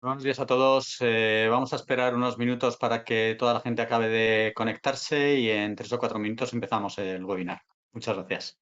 Buenos días a todos. Vamos a esperar unos minutos para que toda la gente acabe de conectarse y en 3 o 4 minutos empezamos el webinar. Muchas gracias.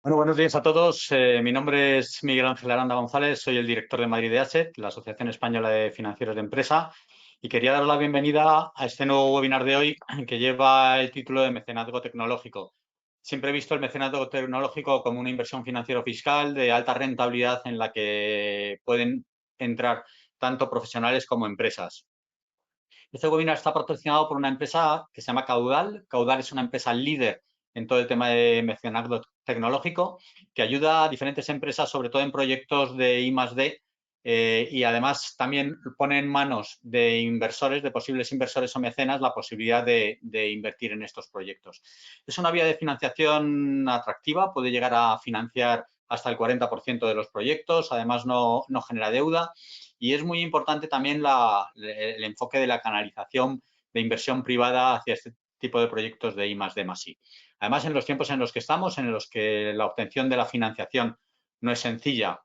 Bueno, buenos días a todos. Mi nombre es Miguel Ángel Aranda González, soy el director de Madrid de Asset, la Asociación Española de Financieros de Empresa, y quería dar la bienvenida a este nuevo webinar de hoy que lleva el título de Mecenazgo Tecnológico. Siempre he visto el mecenazgo tecnológico como una inversión financiero-fiscal de alta rentabilidad en la que pueden entrar tanto profesionales como empresas. Este webinar está patrocinado por una empresa que se llama Caudal. Caudal es una empresa líder en todo el tema de mecenazgo tecnológico, que ayuda a diferentes empresas, sobre todo en proyectos de I+D, y además también pone en manos de inversores, de posibles inversores o mecenas, la posibilidad de invertir en estos proyectos. Es una vía de financiación atractiva, puede llegar a financiar hasta el 40% de los proyectos, además no genera deuda y es muy importante también el enfoque de la canalización de inversión privada hacia este tipo de proyectos de I+D+I. Además, en los tiempos en los que estamos, en los que la obtención de la financiación no es sencilla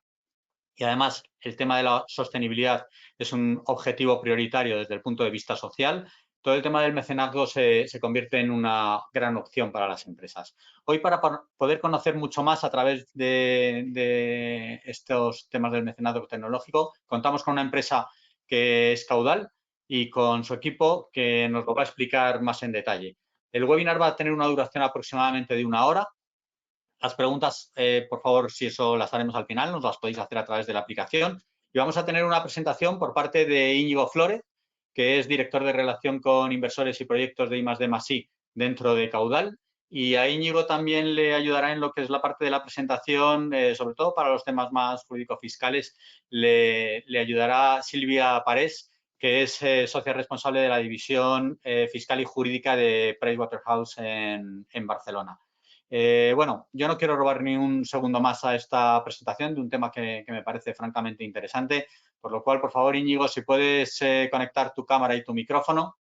y además el tema de la sostenibilidad es un objetivo prioritario desde el punto de vista social, todo el tema del mecenazgo se convierte en una gran opción para las empresas. Hoy, para poder conocer mucho más a través de estos temas del mecenazgo tecnológico, contamos con una empresa que es Caudal y con su equipo que nos lo va a explicar más en detalle. El webinar va a tener una duración aproximadamente de 1 hora. Las preguntas, por favor, si eso las haremos al final, nos las podéis hacer a través de la aplicación. Y vamos a tener una presentación por parte de Íñigo Flórez, que es director de relación con inversores y proyectos de I+D+I dentro de Caudal. Y a Íñigo también le ayudará en lo que es la parte de la presentación, sobre todo para los temas más jurídico-fiscales, le ayudará Silvia Parés, que es socia responsable de la división fiscal y jurídica de Pricewaterhouse en Barcelona. Bueno, yo no quiero robar ni un segundo más a esta presentación de un tema que me parece francamente interesante, por lo cual, por favor, Íñigo, si puedes conectar tu cámara y tu micrófono.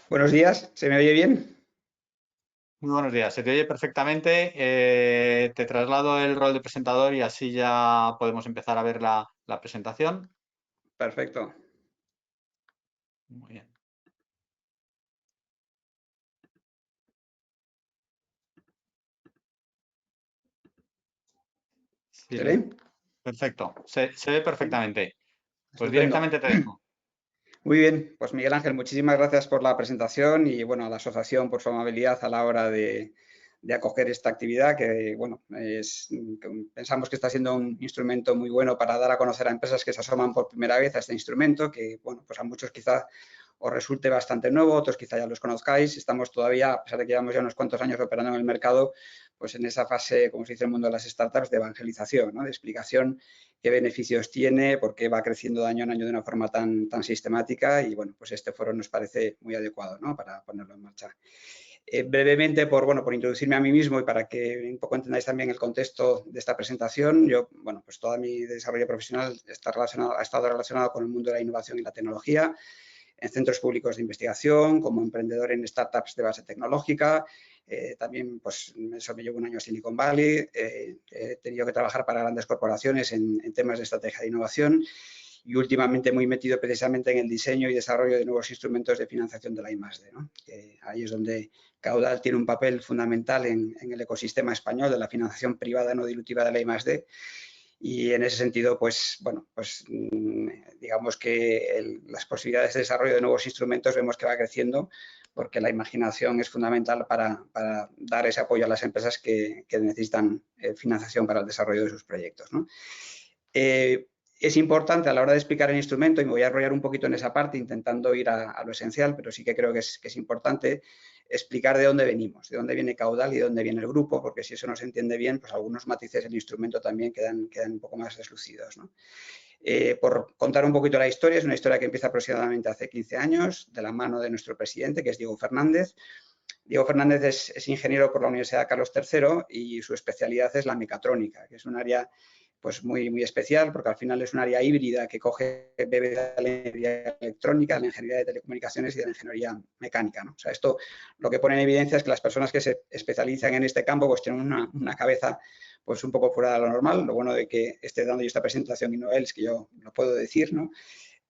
Buenos días, ¿se me oye bien? Muy buenos días, se te oye perfectamente. Te traslado el rol de presentador y así ya podemos empezar a ver la presentación. Perfecto. Muy bien. Sí, ¿Se ve? perfecto, se ve perfectamente. Pues Estupendo. directamente te dejo. Muy bien, pues Miguel Ángel, muchísimas gracias por la presentación y bueno, a la asociación por su amabilidad a la hora de acoger esta actividad que, bueno, pensamos que está siendo un instrumento muy bueno para dar a conocer a empresas que se asoman por primera vez a este instrumento, que, bueno, pues a muchos quizá os resulte bastante nuevo, otros quizá ya los conozcáis. Estamos todavía, a pesar de que llevamos ya unos cuantos años operando en el mercado, pues en esa fase, como se dice en el mundo de las startups, de evangelización, ¿no? De explicación qué beneficios tiene, por qué va creciendo de año en año de una forma tan sistemática y, bueno, pues este foro nos parece muy adecuado, ¿no? Para ponerlo en marcha. Brevemente, por introducirme a mí mismo y para que un poco entendáis también el contexto de esta presentación, yo, bueno, pues todo mi desarrollo profesional ha estado relacionado con el mundo de la innovación y la tecnología, en centros públicos de investigación, como emprendedor en startups de base tecnológica. También, pues, eso me llevo un año a Silicon Valley. He tenido que trabajar para grandes corporaciones en temas de estrategia de innovación y últimamente muy metido precisamente en el diseño y desarrollo de nuevos instrumentos de financiación de la I+D, ¿no? Que ahí es donde Caudal tiene un papel fundamental en el ecosistema español de la financiación privada no dilutiva de la I+D. Y en ese sentido, pues, bueno, pues digamos que las posibilidades de desarrollo de nuevos instrumentos vemos que va creciendo porque la imaginación es fundamental para dar ese apoyo a las empresas que necesitan financiación para el desarrollo de sus proyectos, ¿no? Es importante a la hora de explicar el instrumento, y me voy a enrollar un poquito en esa parte intentando ir a lo esencial, pero sí que creo que es importante explicar de dónde venimos, de dónde viene Caudal y de dónde viene el grupo, porque si eso no se entiende bien, pues algunos matices del instrumento también quedan un poco más deslucidos, ¿no? Por contar un poquito la historia, es una historia que empieza aproximadamente hace 15 años, de la mano de nuestro presidente, que es Diego Fernández. Diego Fernández es ingeniero por la Universidad Carlos III y su especialidad es la mecatrónica, que es un área pues muy especial porque al final es un área híbrida que bebe de la ingeniería electrónica, de la ingeniería de telecomunicaciones y de la ingeniería mecánica, ¿no? O sea, esto lo que pone en evidencia es que las personas que se especializan en este campo pues tienen una cabeza pues un poco fuera de lo normal. Lo bueno de que esté dando yo esta presentación y no él es que yo lo puedo decir, ¿no?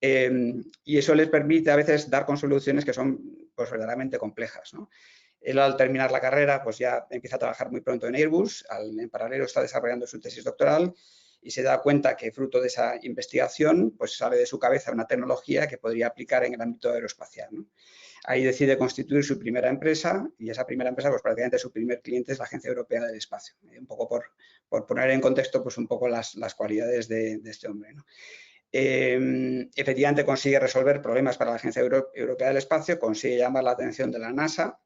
Y eso les permite a veces dar con soluciones que son pues verdaderamente complejas, ¿no? Él al terminar la carrera pues ya empieza a trabajar muy pronto en Airbus, en paralelo está desarrollando su tesis doctoral y se da cuenta que fruto de esa investigación pues sale de su cabeza una tecnología que podría aplicar en el ámbito aeroespacial, ¿no? Ahí decide constituir su primera empresa y esa primera empresa pues prácticamente su primer cliente es la Agencia Europea del Espacio. Un poco por poner en contexto pues un poco las cualidades de este hombre, ¿no? Efectivamente consigue resolver problemas para la Agencia Europea del Espacio, consigue llamar la atención de la NASA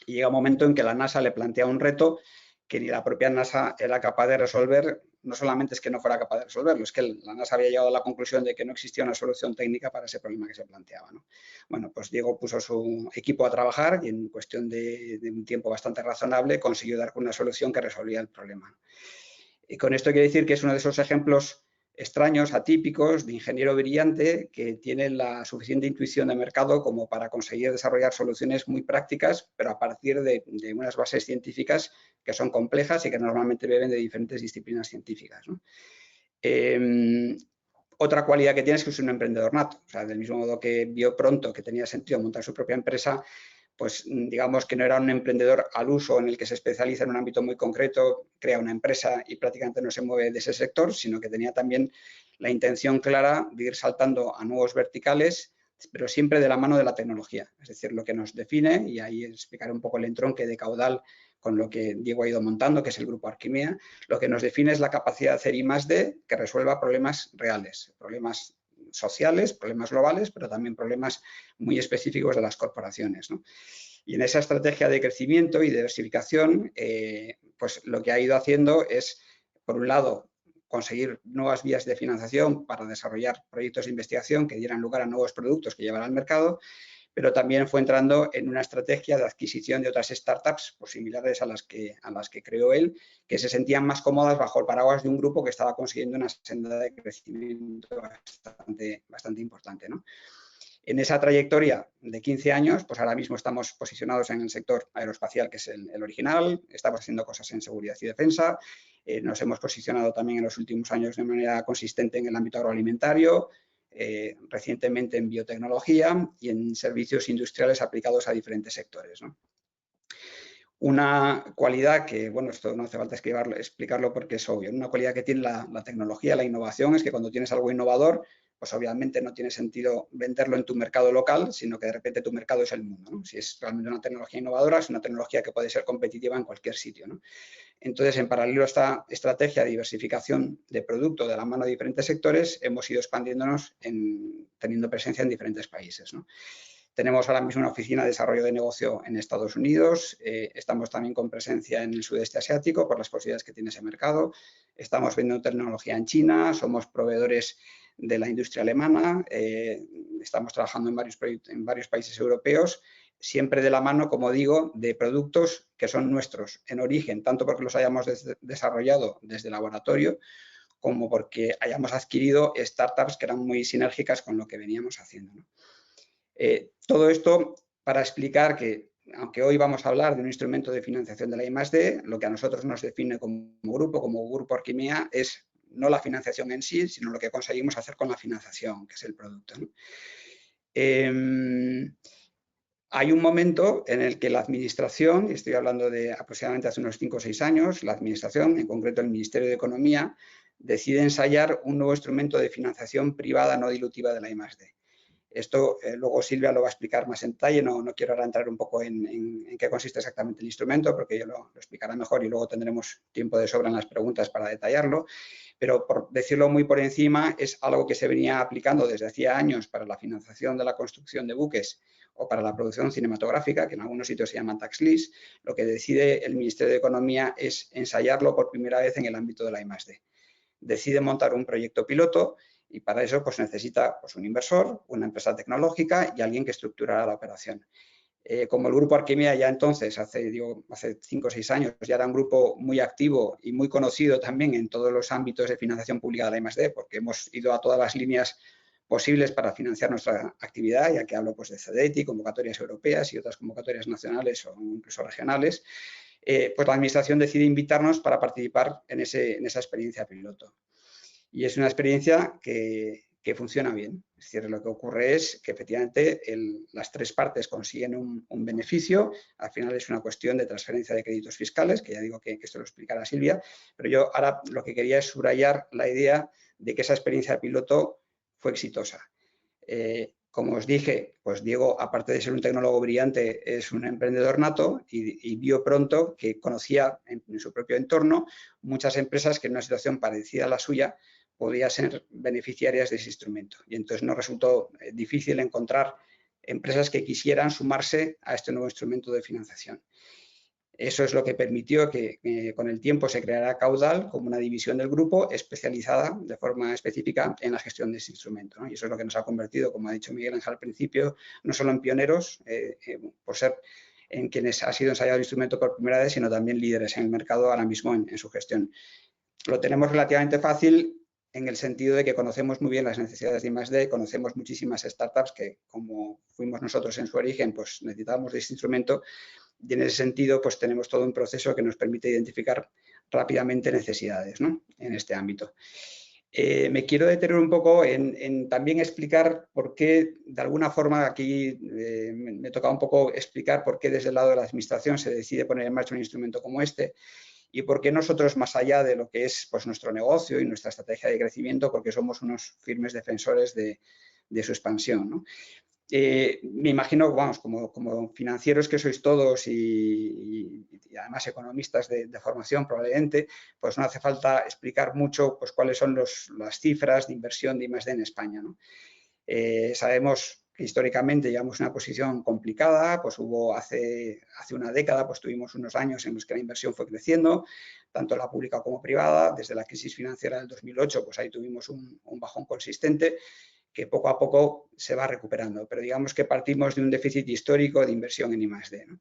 y llega un momento en que la NASA le plantea un reto que ni la propia NASA era capaz de resolver. No solamente es que no fuera capaz de resolverlo, es que la NASA había llegado a la conclusión de que no existía una solución técnica para ese problema que se planteaba, ¿no? Bueno, pues Diego puso su equipo a trabajar y en cuestión de un tiempo bastante razonable consiguió dar con una solución que resolvía el problema. Y con esto quiero decir que es uno de esos ejemplos extraños, atípicos, de ingeniero brillante que tiene la suficiente intuición de mercado como para conseguir desarrollar soluciones muy prácticas, pero a partir de unas bases científicas que son complejas y que normalmente beben de diferentes disciplinas científicas, ¿no? Otra cualidad que tiene es que es un emprendedor nato. O sea, del mismo modo que vio pronto que tenía sentido montar su propia empresa, pues digamos que no era un emprendedor al uso en el que se especializa en un ámbito muy concreto, crea una empresa y prácticamente no se mueve de ese sector, sino que tenía también la intención clara de ir saltando a nuevos verticales, pero siempre de la mano de la tecnología. Es decir, lo que nos define, y ahí explicaré un poco el entronque de caudal con lo que Diego ha ido montando, que es el grupo Arquimea, lo que nos define es la capacidad de hacer I+D que resuelva problemas reales, problemas sociales, problemas globales, pero también problemas muy específicos de las corporaciones, ¿no? Y en esa estrategia de crecimiento y diversificación, pues lo que ha ido haciendo es, por un lado, conseguir nuevas vías de financiación para desarrollar proyectos de investigación que dieran lugar a nuevos productos que llevaran al mercado, pero también fue entrando en una estrategia de adquisición de otras startups pues, similares a las que creó él, que se sentían más cómodas bajo el paraguas de un grupo que estaba consiguiendo una senda de crecimiento bastante importante, ¿no? En esa trayectoria de 15 años, pues ahora mismo estamos posicionados en el sector aeroespacial, que es el original, estamos haciendo cosas en seguridad y defensa, nos hemos posicionado también en los últimos años de manera consistente en el ámbito agroalimentario, recientemente en biotecnología y en servicios industriales aplicados a diferentes sectores, ¿no? Una cualidad que, bueno, esto no hace falta explicarlo porque es obvio, una cualidad que tiene la tecnología, la innovación, es que cuando tienes algo innovador, pues obviamente no tiene sentido venderlo en tu mercado local, sino que de repente tu mercado es el mundo, ¿no? Si es realmente una tecnología innovadora, es una tecnología que puede ser competitiva en cualquier sitio, ¿no? Entonces, en paralelo a esta estrategia de diversificación de producto de la mano de diferentes sectores, hemos ido expandiéndonos teniendo presencia en diferentes países, ¿no? Tenemos ahora mismo una oficina de desarrollo de negocio en Estados Unidos, estamos también con presencia en el sudeste asiático por las posibilidades que tiene ese mercado, estamos vendiendo tecnología en China, somos proveedores de la industria alemana, estamos trabajando en varios países europeos, siempre de la mano, como digo, de productos que son nuestros en origen, tanto porque los hayamos desarrollado desde el laboratorio, como porque hayamos adquirido startups que eran muy sinérgicas con lo que veníamos haciendo, ¿no? Todo esto para explicar que, aunque hoy vamos a hablar de un instrumento de financiación de la I+D, lo que a nosotros nos define como grupo Arquimea, es no la financiación en sí, sino lo que conseguimos hacer con la financiación, que es el producto, ¿no? Hay un momento en el que la administración, y estoy hablando de aproximadamente hace unos 5 o 6 años, la administración, en concreto el Ministerio de Economía, decide ensayar un nuevo instrumento de financiación privada no dilutiva de la I+D. Esto luego Silvia lo va a explicar más en detalle, no quiero ahora entrar un poco en qué consiste exactamente el instrumento, porque ella lo explicará mejor y luego tendremos tiempo de sobra en las preguntas para detallarlo, pero por decirlo muy por encima, es algo que se venía aplicando desde hacía años para la financiación de la construcción de buques o para la producción cinematográfica, que en algunos sitios se llama tax lease. Lo que decide el Ministerio de Economía es ensayarlo por primera vez en el ámbito de la I+D. Decide montar un proyecto piloto y para eso pues, necesita pues, un inversor, una empresa tecnológica y alguien que estructurará la operación. Como el grupo Arquimea ya entonces, hace 5 o 6 años, ya era un grupo muy activo y muy conocido también en todos los ámbitos de financiación pública de la I+D, porque hemos ido a todas las líneas posibles para financiar nuestra actividad, ya que hablo pues, de CEDETI, convocatorias europeas y otras convocatorias nacionales o incluso regionales, pues la Administración decide invitarnos para participar en esa experiencia piloto. Y es una experiencia que funciona bien. Es decir, lo que ocurre es que efectivamente las tres partes consiguen un beneficio. Al final es una cuestión de transferencia de créditos fiscales, que ya digo que esto lo explicará Silvia, pero yo ahora lo que quería es subrayar la idea de que esa experiencia piloto fue exitosa. Como os dije, pues Diego, aparte de ser un tecnólogo brillante, es un emprendedor nato y vio pronto que conocía en su propio entorno muchas empresas que en una situación parecida a la suya podían ser beneficiarias de ese instrumento. Y entonces nos resultó difícil encontrar empresas que quisieran sumarse a este nuevo instrumento de financiación. Eso es lo que permitió que con el tiempo se creara Caudal como una división del grupo especializada de forma específica en la gestión de este instrumento, ¿no? Y eso es lo que nos ha convertido, como ha dicho Miguel Ángel al principio, no solo en pioneros, por ser en quienes ha sido ensayado el instrumento por primera vez, sino también líderes en el mercado ahora mismo en su gestión. Lo tenemos relativamente fácil en el sentido de que conocemos muy bien las necesidades de I+D, conocemos muchísimas startups que, como fuimos nosotros en su origen, pues necesitábamos de este instrumento, y en ese sentido pues tenemos todo un proceso que nos permite identificar rápidamente necesidades, ¿no?, en este ámbito. Me quiero detener un poco en también explicar por qué, de alguna forma, aquí me toca un poco explicar por qué desde el lado de la administración se decide poner en marcha un instrumento como este, y por qué nosotros, más allá de lo que es pues, nuestro negocio y nuestra estrategia de crecimiento, porque somos unos firmes defensores de su expansión, ¿no? Me imagino, vamos, como financieros que sois todos y además economistas de formación probablemente, pues no hace falta explicar mucho pues, cuáles son las cifras de inversión de I+D en España, ¿no? Sabemos que históricamente llevamos una posición complicada, pues hubo hace una década, pues tuvimos unos años en los que la inversión fue creciendo, tanto la pública como privada. Desde la crisis financiera del 2008, pues ahí tuvimos un bajón consistente que poco a poco se va recuperando, pero digamos que partimos de un déficit histórico de inversión en I+D, ¿no?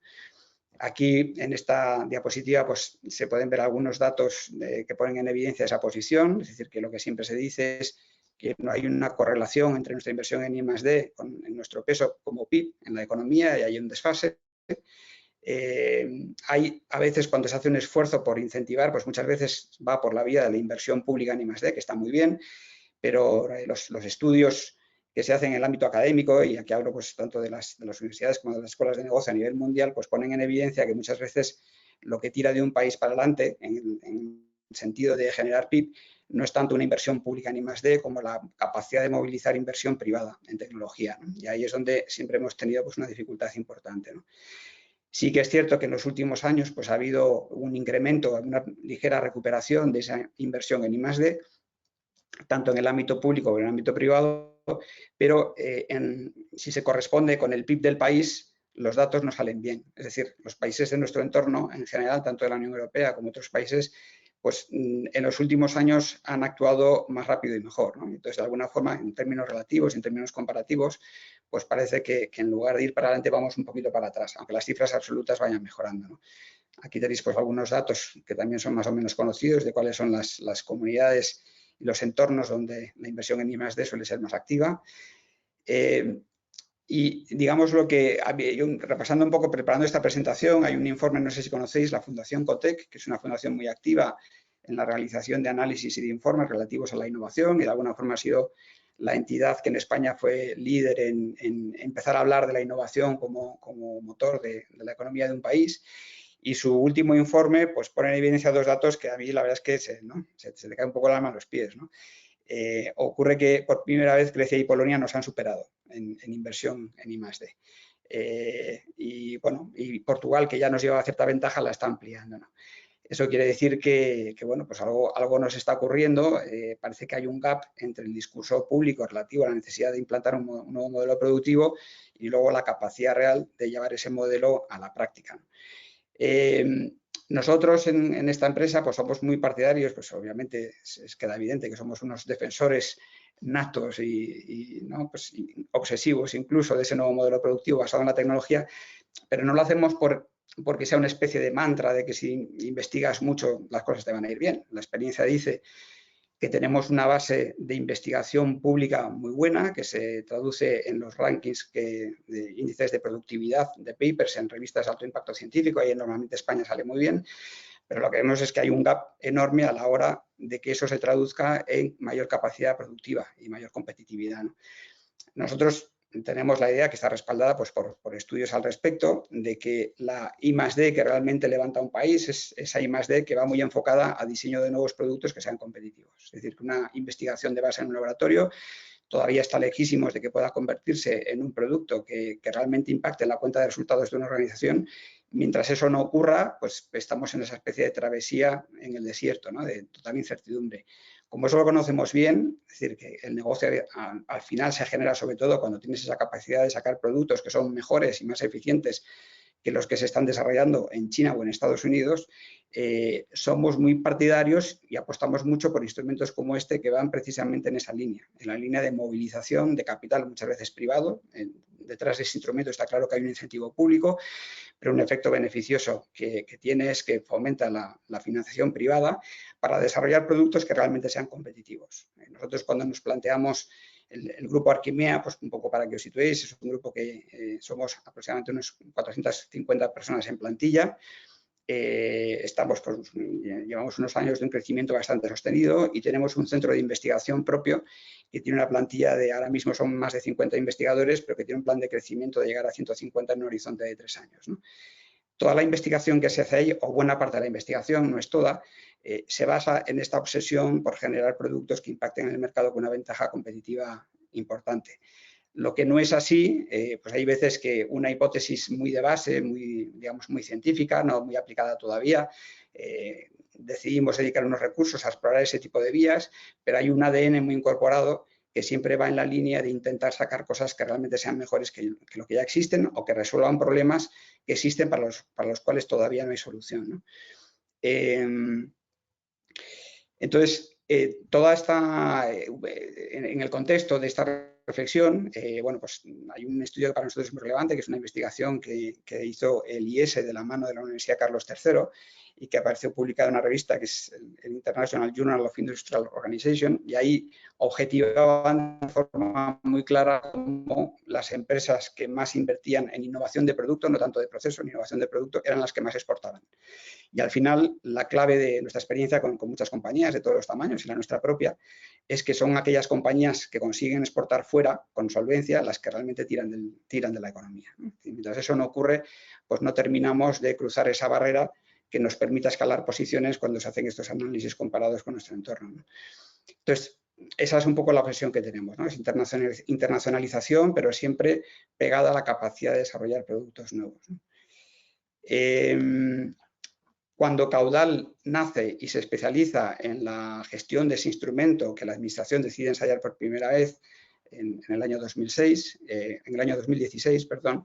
Aquí en esta diapositiva pues, se pueden ver algunos datos que ponen en evidencia esa posición, es decir, que lo que siempre se dice es que no hay una correlación entre nuestra inversión en I+D en nuestro peso como PIB en la economía y hay un desfase. Hay a veces cuando se hace un esfuerzo por incentivar, pues muchas veces va por la vía de la inversión pública en I+D, que está muy bien, pero los estudios que se hacen en el ámbito académico, y aquí hablo pues tanto de las universidades como de las escuelas de negocio a nivel mundial, pues ponen en evidencia que muchas veces lo que tira de un país para adelante en el sentido de generar PIB no es tanto una inversión pública en I+D como la capacidad de movilizar inversión privada en tecnología, ¿no? Y ahí es donde siempre hemos tenido pues una dificultad importante, ¿no? Sí que es cierto que en los últimos años pues ha habido un incremento, una ligera recuperación de esa inversión en I+D, tanto en el ámbito público como en el ámbito privado, pero si se corresponde con el PIB del país, los datos no salen bien. Es decir, los países de nuestro entorno, en general, tanto de la Unión Europea como otros países, pues en los últimos años han actuado más rápido y mejor, ¿no? Entonces, de alguna forma, en términos relativos, en términos comparativos, pues parece que en lugar de ir para adelante vamos un poquito para atrás, aunque las cifras absolutas vayan mejorando, ¿no? Aquí tenéis pues algunos datos que también son más o menos conocidos de cuáles son las comunidades y los entornos donde la inversión en I+D suele ser más activa. Y digamos lo que, repasando un poco, preparando esta presentación, hay un informe, no sé si conocéis, la Fundación Cotec, que es una fundación muy activa en la realización de análisis y de informes relativos a la innovación y de alguna forma ha sido la entidad que en España fue líder en empezar a hablar de la innovación como motor de la economía de un país. Y su último informe pues, pone en evidencia dos datos que a mí la verdad es que se le cae un poco la mano a los pies, ¿no? Ocurre que por primera vez Grecia y Polonia nos han superado en inversión en I+D. Y bueno, y Portugal, que ya nos lleva cierta ventaja, la está ampliando, ¿no? Eso quiere decir que bueno, pues algo nos está ocurriendo. Parece que hay un gap entre el discurso público relativo a la necesidad de implantar un nuevo modelo productivo y luego la capacidad real de llevar ese modelo a la práctica, ¿no? Nosotros en esta empresa pues somos muy partidarios, pues obviamente queda evidente que somos unos defensores natos ¿no? Pues, obsesivos incluso de ese nuevo modelo productivo basado en la tecnología, pero no lo hacemos porque sea una especie de mantra de que si investigas mucho las cosas te van a ir bien. La experiencia dice que tenemos una base de investigación pública muy buena, que se traduce en los rankings de índices de productividad de papers en revistas de alto impacto científico, ahí normalmente España sale muy bien, pero lo que vemos es que hay un gap enorme a la hora de que eso se traduzca en mayor capacidad productiva y mayor competitividad, ¿no? Nosotros tenemos la idea que está respaldada pues, por estudios al respecto, de que la I+D que realmente levanta un país es esa I+D que va muy enfocada a diseño de nuevos productos que sean competitivos. Es decir, que una investigación de base en un laboratorio todavía está lejísimos de que pueda convertirse en un producto que realmente impacte en la cuenta de resultados de una organización. Mientras eso no ocurra, pues estamos en esa especie de travesía en el desierto, ¿no? De total incertidumbre. Como eso lo conocemos bien, es decir, que el negocio al final se genera sobre todo cuando tienes esa capacidad de sacar productos que son mejores y más eficientes que los que se están desarrollando en China o en Estados Unidos, somos muy partidarios y apostamos mucho por instrumentos como este que van precisamente en esa línea, en la línea de movilización de capital muchas veces privado. Detrás de ese instrumento está claro que hay un incentivo público, pero un efecto beneficioso que tiene es que fomenta la financiación privada para desarrollar productos que realmente sean competitivos. Nosotros cuando nos planteamos el grupo Arquimea, pues un poco para que os situéis, es un grupo que somos aproximadamente unos 450 personas en plantilla. Pues, llevamos unos años de un crecimiento bastante sostenido y tenemos un centro de investigación propio que tiene una plantilla de, ahora mismo son más de 50 investigadores, pero que tiene un plan de crecimiento de llegar a 150 en un horizonte de 3 años, ¿no? Toda la investigación que se hace ahí, o buena parte de la investigación, no es toda, se basa en esta obsesión por generar productos que impacten en el mercado con una ventaja competitiva importante. Lo que no es así, pues hay veces que una hipótesis muy de base, digamos, muy científica, no muy aplicada todavía, decidimos dedicar unos recursos a explorar ese tipo de vías, pero hay un ADN muy incorporado que siempre va en la línea de intentar sacar cosas que realmente sean mejores que lo que ya existen o que resuelvan problemas que existen para los cuales todavía no hay solución, ¿no? Entonces, toda esta, en el contexto de esta reflexión, bueno, pues hay un estudio que para nosotros es muy relevante, que es una investigación que hizo el IES de la mano de la Universidad Carlos III y que apareció publicada en una revista que es el International Journal of Industrial Organization, y ahí objetivaban de forma muy clara cómo las empresas que más invertían en innovación de producto, no tanto de proceso, en innovación de producto, eran las que más exportaban. Y al final, la clave de nuestra experiencia con muchas compañías de todos los tamaños y la nuestra propia, es que son aquellas compañías que consiguen exportar fuera con solvencia las que realmente tiran de la economía, ¿no? Y mientras eso no ocurre, pues no terminamos de cruzar esa barrera que nos permita escalar posiciones cuando se hacen estos análisis comparados con nuestro entorno, ¿no? Entonces, esa es un poco la obsesión que tenemos, ¿no? Es internacionalización, pero siempre pegada a la capacidad de desarrollar productos nuevos, ¿no? Cuando Caudal nace y se especializa en la gestión de ese instrumento que la Administración decide ensayar por primera vez en el año 2016, perdón,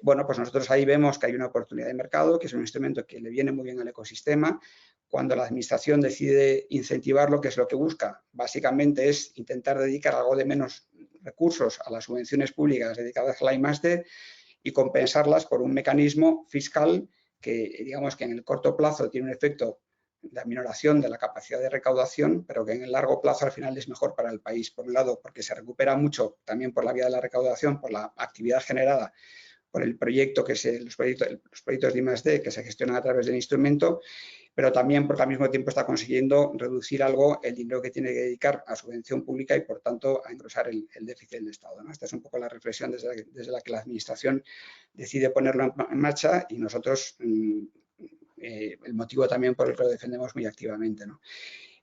bueno, pues nosotros ahí vemos que hay una oportunidad de mercado, que es un instrumento que le viene muy bien al ecosistema. Cuando la Administración decide incentivarlo, ¿qué es lo que busca? Básicamente es intentar dedicar algo de menos recursos a las subvenciones públicas dedicadas a la I+D y compensarlas por un mecanismo fiscal que digamos que en el corto plazo tiene un efecto de aminoración de la capacidad de recaudación, pero que en el largo plazo al final es mejor para el país. Por un lado, porque se recupera mucho también por la vía de la recaudación, por la actividad generada por el proyecto los proyectos de I+D que se gestionan a través del instrumento, pero también porque al mismo tiempo está consiguiendo reducir algo el dinero que tiene que dedicar a subvención pública y, por tanto, a engrosar el déficit del Estado, ¿no? Esta es un poco la reflexión desde la que la Administración decide ponerlo en marcha y nosotros el motivo también por el que lo defendemos muy activamente, ¿no?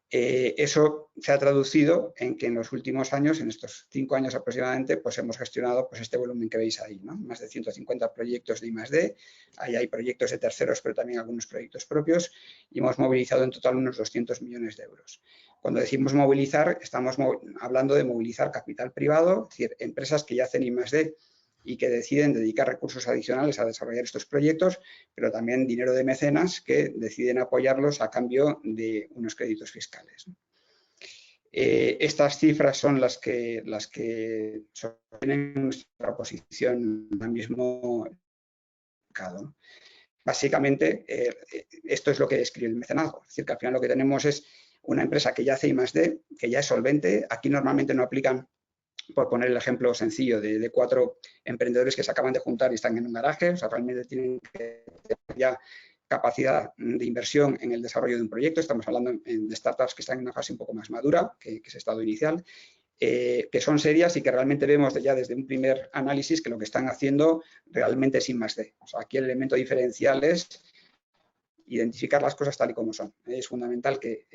Eso se ha traducido en que en los últimos años, en estos 5 años aproximadamente, pues hemos gestionado pues este volumen que veis ahí, ¿no? Más de 150 proyectos de I+D, ahí hay proyectos de terceros, pero también algunos proyectos propios, y hemos movilizado en total unos 200 millones de euros. Cuando decimos movilizar, estamos hablando de movilizar capital privado, es decir, empresas que ya hacen I+D y que deciden dedicar recursos adicionales a desarrollar estos proyectos, pero también dinero de mecenas que deciden apoyarlos a cambio de unos créditos fiscales. Estas cifras son las que sostienen nuestra posición ahora mismo. Básicamente, esto es lo que describe el mecenazgo, es decir, que al final lo que tenemos es una empresa que ya hace I+D, que ya es solvente. Aquí normalmente no aplican, por poner el ejemplo sencillo, de 4 emprendedores que se acaban de juntar y están en un garaje, o sea, realmente tienen que tener ya capacidad de inversión en el desarrollo de un proyecto. Estamos hablando de startups que están en una fase un poco más madura que ese estado inicial, que son serias y que realmente vemos ya desde un primer análisis que lo que están haciendo realmente es I+D. O sea, aquí el elemento diferencial es identificar las cosas tal y como son. Es fundamental que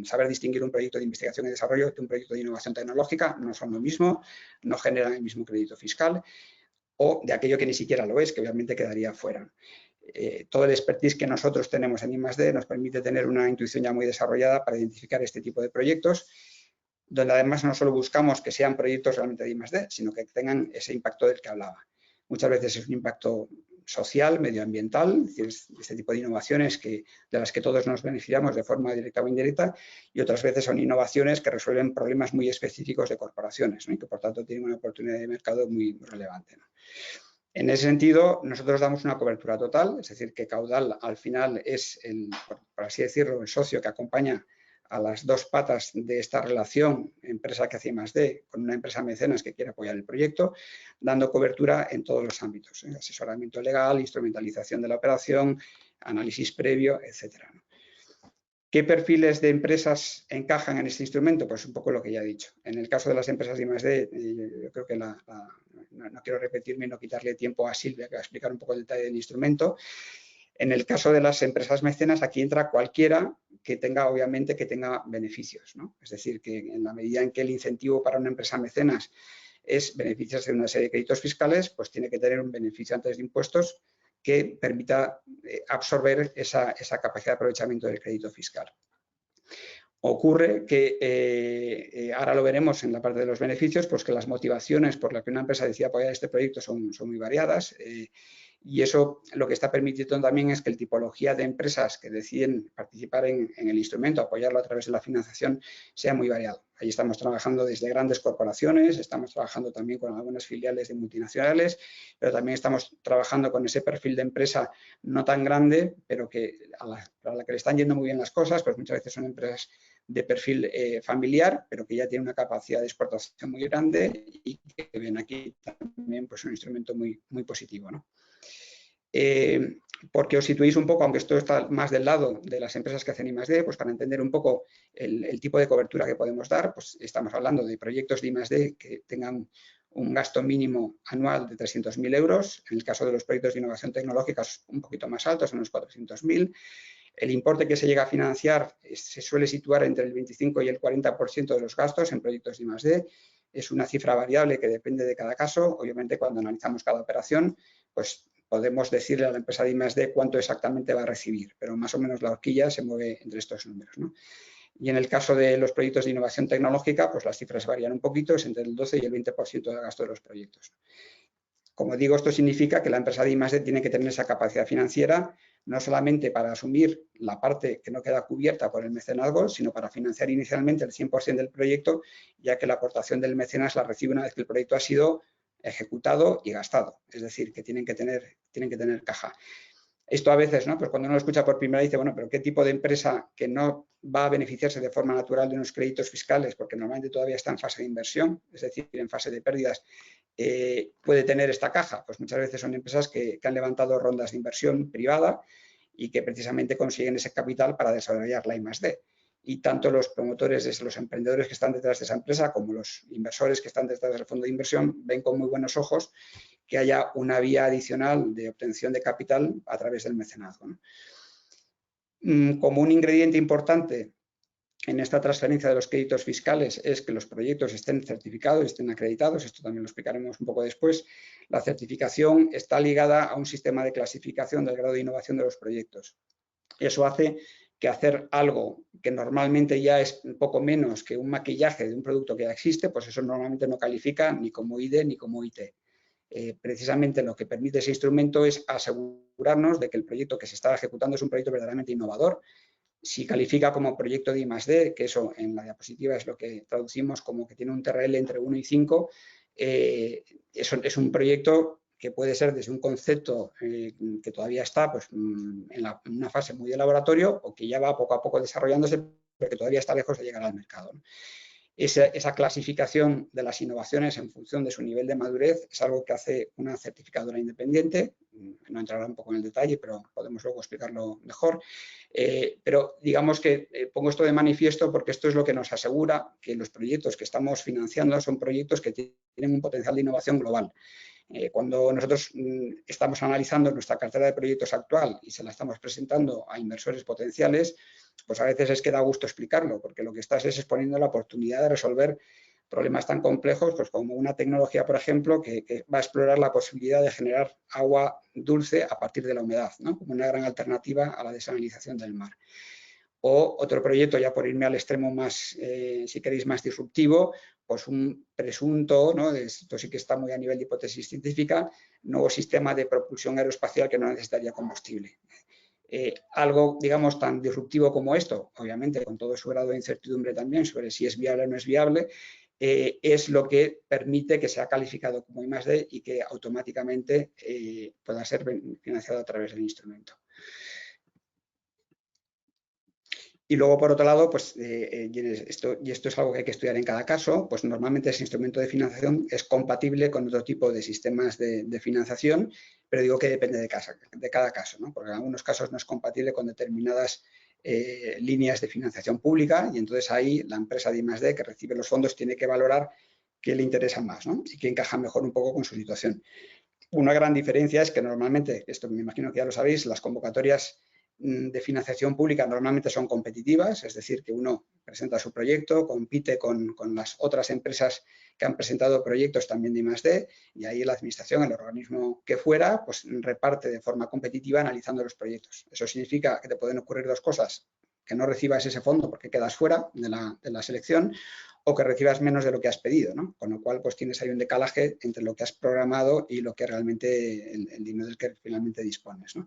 saber distinguir un proyecto de investigación y desarrollo de un proyecto de innovación tecnológica. No son lo mismo, no generan el mismo crédito fiscal, o de aquello que ni siquiera lo es, que obviamente quedaría fuera. todo el expertise que nosotros tenemos en I+D nos permite tener una intuición ya muy desarrollada para identificar este tipo de proyectos, donde además no solo buscamos que sean proyectos realmente de I+D, sino que tengan ese impacto del que hablaba. Muchas veces es un impacto social, medioambiental, es decir, este tipo de innovaciones de las que todos nos beneficiamos de forma directa o indirecta, y otras veces son innovaciones que resuelven problemas muy específicos de corporaciones, ¿no? Y que por tanto tienen una oportunidad de mercado muy relevante, ¿no? En ese sentido, nosotros damos una cobertura total, es decir, que Caudal al final es, por así decirlo, el socio que acompaña a las dos patas de esta relación, empresa que hace I+D con una empresa mecenas que quiere apoyar el proyecto, dando cobertura en todos los ámbitos, asesoramiento legal, instrumentalización de la operación, análisis previo, etcétera. ¿Qué perfiles de empresas encajan en este instrumento? Pues un poco lo que ya he dicho. En el caso de las empresas de I+D, yo creo que no quiero repetirme y no quitarle tiempo a Silvia, que va a explicar un poco el detalle del instrumento. En el caso de las empresas mecenas, aquí entra cualquiera que tenga, obviamente, que tenga beneficios, ¿no? Es decir, que en la medida en que el incentivo para una empresa mecenas es beneficiarse de una serie de créditos fiscales, pues tiene que tener un beneficio antes de impuestos que permita absorber esa capacidad de aprovechamiento del crédito fiscal. Ocurre que, ahora lo veremos en la parte de los beneficios, pues que las motivaciones por las que una empresa decide apoyar este proyecto son muy variadas, y eso lo que está permitiendo también es que la tipología de empresas que deciden participar en el instrumento, apoyarlo a través de la financiación, sea muy variado. Ahí estamos trabajando desde grandes corporaciones, estamos trabajando también con algunas filiales de multinacionales, pero también estamos trabajando con ese perfil de empresa no tan grande, pero a la que le están yendo muy bien las cosas, pues muchas veces son empresas de perfil familiar, pero que ya tiene una capacidad de exportación muy grande y que ven aquí también pues, un instrumento muy positivo, ¿no? Porque os situéis un poco, aunque esto está más del lado de las empresas que hacen I+D, pues para entender un poco el tipo de cobertura que podemos dar, pues estamos hablando de proyectos de I+D que tengan un gasto mínimo anual de 300.000 euros. En el caso de los proyectos de innovación tecnológica es un poquito más alto, son unos 400.000. El importe que se llega a financiar se suele situar entre el 25 y el 40% de los gastos en proyectos de I+D. Es una cifra variable que depende de cada caso. Obviamente, cuando analizamos cada operación, pues podemos decirle a la empresa de I+D cuánto exactamente va a recibir, pero más o menos la horquilla se mueve entre estos números, ¿no? Y en el caso de los proyectos de innovación tecnológica, pues las cifras varían un poquito, es entre el 12 y el 20% del gasto de los proyectos. Como digo, esto significa que la empresa de I+D tiene que tener esa capacidad financiera, no solamente para asumir la parte que no queda cubierta por el mecenazgo, sino para financiar inicialmente el 100% del proyecto, ya que la aportación del mecenas la recibe una vez que el proyecto ha sido ejecutado y gastado. Es decir, que tienen que tener caja. Esto a veces, ¿no? Pues cuando uno lo escucha por primera vez dice, bueno, pero ¿qué tipo de empresa que no va a beneficiarse de forma natural de unos créditos fiscales, porque normalmente todavía está en fase de inversión, es decir, en fase de pérdidas, puede tener esta caja? Pues muchas veces son empresas que han levantado rondas de inversión privada y que precisamente consiguen ese capital para desarrollar la I+D. Y tanto los promotores, los emprendedores que están detrás de esa empresa, como los inversores que están detrás del fondo de inversión, ven con muy buenos ojos que haya una vía adicional de obtención de capital a través del mecenazgo, ¿no? Como un ingrediente importante en esta transferencia de los créditos fiscales es que los proyectos estén certificados, estén acreditados. Esto también lo explicaremos un poco después. La certificación está ligada a un sistema de clasificación del grado de innovación de los proyectos. Eso hace que hacer algo que normalmente ya es un poco menos que un maquillaje de un producto que ya existe, pues eso normalmente no califica ni como ID ni como IT. Precisamente lo que permite ese instrumento es asegurarnos de que el proyecto que se está ejecutando es un proyecto verdaderamente innovador. Si califica como proyecto de I+D, que eso en la diapositiva es lo que traducimos como que tiene un TRL entre 1 y 5, eso es un proyecto que puede ser desde un concepto que todavía está pues, en una fase muy de laboratorio o que ya va poco a poco desarrollándose, pero que todavía está lejos de llegar al mercado, ¿no? Esa clasificación de las innovaciones en función de su nivel de madurez es algo que hace una certificadora independiente. No entrará un poco en el detalle, pero podemos luego explicarlo mejor. Pero digamos que pongo esto de manifiesto porque esto es lo que nos asegura que los proyectos que estamos financiando son proyectos que tienen un potencial de innovación global. Cuando nosotros estamos analizando nuestra cartera de proyectos actual y se la estamos presentando a inversores potenciales, pues a veces es que da gusto explicarlo, porque lo que estás es exponiendo la oportunidad de resolver problemas tan complejos pues como una tecnología, por ejemplo, que va a explorar la posibilidad de generar agua dulce a partir de la humedad, ¿no? Como una gran alternativa a la desalinización del mar. O otro proyecto, ya por irme al extremo más, si queréis, más disruptivo, pues un presunto, ¿no? Esto sí que está muy a nivel de hipótesis científica, nuevo sistema de propulsión aeroespacial que no necesitaría combustible. Algo, digamos, tan disruptivo como esto, obviamente con todo su grado de incertidumbre también sobre si es viable o no es viable, es lo que permite que sea calificado como I+D y que automáticamente pueda ser financiado a través del instrumento. Y luego, por otro lado, pues, y esto es algo que hay que estudiar en cada caso, pues normalmente ese instrumento de financiación es compatible con otro tipo de sistemas de financiación, pero digo que depende de cada caso, ¿no? Porque en algunos casos no es compatible con determinadas líneas de financiación pública y entonces ahí la empresa de I+D que recibe los fondos tiene que valorar qué le interesa más, ¿no? Y qué encaja mejor un poco con su situación. Una gran diferencia es que normalmente, esto me imagino que ya lo sabéis, las convocatorias de financiación pública normalmente son competitivas, es decir, que uno presenta su proyecto, compite con las otras empresas que han presentado proyectos también de I+D y ahí la administración, el organismo que fuera, pues reparte de forma competitiva analizando los proyectos. Eso significa que te pueden ocurrir dos cosas, que no recibas ese fondo porque quedas fuera de la selección o que recibas menos de lo que has pedido, ¿no? Con lo cual, pues tienes ahí un decalaje entre lo que has programado y lo que realmente, el dinero del que finalmente dispones, ¿no?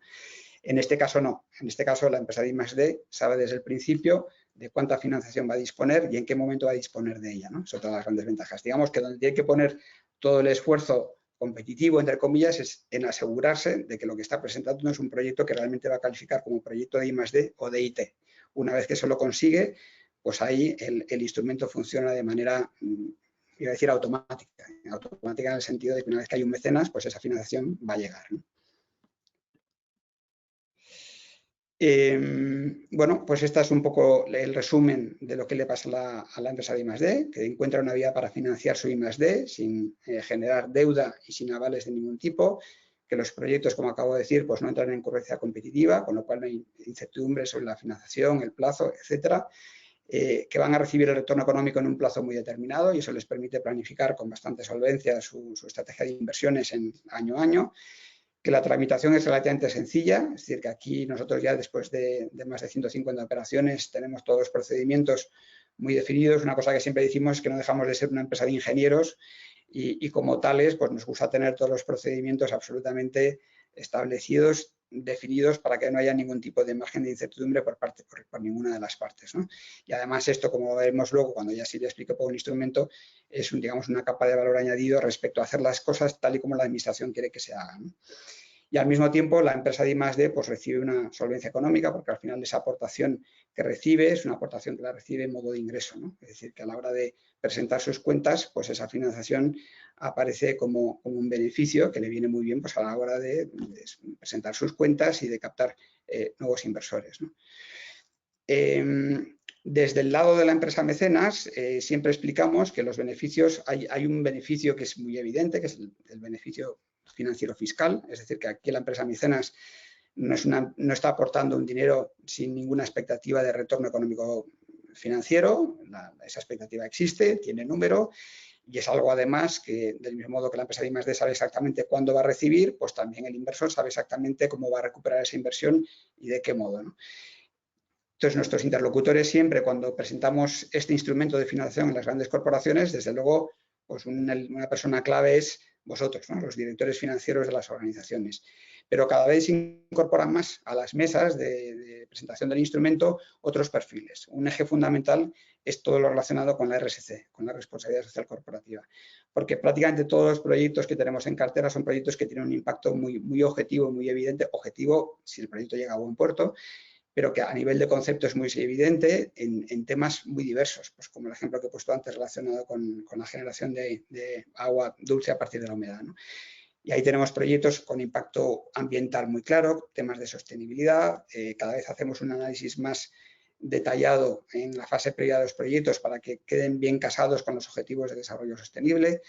En este caso no, en este caso la empresa de I+D sabe desde el principio de cuánta financiación va a disponer y en qué momento va a disponer de ella, ¿no? Son todas las grandes ventajas. Digamos que donde tiene que poner todo el esfuerzo competitivo, entre comillas, es en asegurarse de que lo que está presentando no es un proyecto que realmente va a calificar como proyecto de I+D o de IT. Una vez que eso lo consigue, pues ahí el instrumento funciona de manera, iba a decir automática en el sentido de que una vez que hay un mecenas, pues esa financiación va a llegar, ¿no? Bueno, pues este es un poco el resumen de lo que le pasa a la empresa de I+D, que encuentra una vía para financiar su I+D sin generar deuda y sin avales de ningún tipo, que los proyectos, como acabo de decir, pues no entran en concurrencia competitiva, con lo cual no hay incertidumbre sobre la financiación, el plazo, etcétera, que van a recibir el retorno económico en un plazo muy determinado y eso les permite planificar con bastante solvencia su estrategia de inversiones en año a año, que la tramitación es relativamente sencilla, es decir, que aquí nosotros ya después de más de 150 operaciones tenemos todos los procedimientos muy definidos. Una cosa que siempre decimos es que no dejamos de ser una empresa de ingenieros y como tales pues nos gusta tener todos los procedimientos absolutamente establecidos, definidos para que no haya ningún tipo de margen de incertidumbre por ninguna de las partes, ¿no? Y además esto, como veremos luego cuando ya sí le explico por un instrumento, es digamos una capa de valor añadido respecto a hacer las cosas tal y como la administración quiere que se hagan, ¿no? Y al mismo tiempo la empresa de I+D pues recibe una solvencia económica porque al final esa aportación que recibe es una aportación que la recibe en modo de ingreso, ¿no? Es decir, que a la hora de presentar sus cuentas, pues esa financiación aparece como un beneficio que le viene muy bien pues a la hora de presentar sus cuentas y de captar nuevos inversores, ¿no? Desde el lado de la empresa mecenas, siempre explicamos que los beneficios, hay un beneficio que es muy evidente, que es el beneficio financiero fiscal, es decir, que aquí la empresa mecenas no está aportando un dinero sin ninguna expectativa de retorno económico financiero, esa expectativa existe, tiene número y es algo además que del mismo modo que la empresa de I+D sabe exactamente cuándo va a recibir, pues también el inversor sabe exactamente cómo va a recuperar esa inversión y de qué modo, ¿no? Entonces, nuestros interlocutores siempre, cuando presentamos este instrumento de financiación en las grandes corporaciones, desde luego, pues una persona clave es vosotros, ¿no? Los directores financieros de las organizaciones. Pero cada vez se incorporan más a las mesas de presentación del instrumento otros perfiles. Un eje fundamental es todo lo relacionado con la RSC, con la responsabilidad social corporativa. Porque prácticamente todos los proyectos que tenemos en cartera son proyectos que tienen un impacto muy, muy objetivo, muy evidente. Objetivo si el proyecto llega a buen puerto, pero que a nivel de concepto es muy evidente en temas muy diversos, pues como el ejemplo que he puesto antes relacionado con la generación de agua dulce a partir de la humedad, ¿no? Y ahí tenemos proyectos con impacto ambiental muy claro, temas de sostenibilidad, cada vez hacemos un análisis más detallado en la fase previa de los proyectos para que queden bien casados con los objetivos de desarrollo sostenible.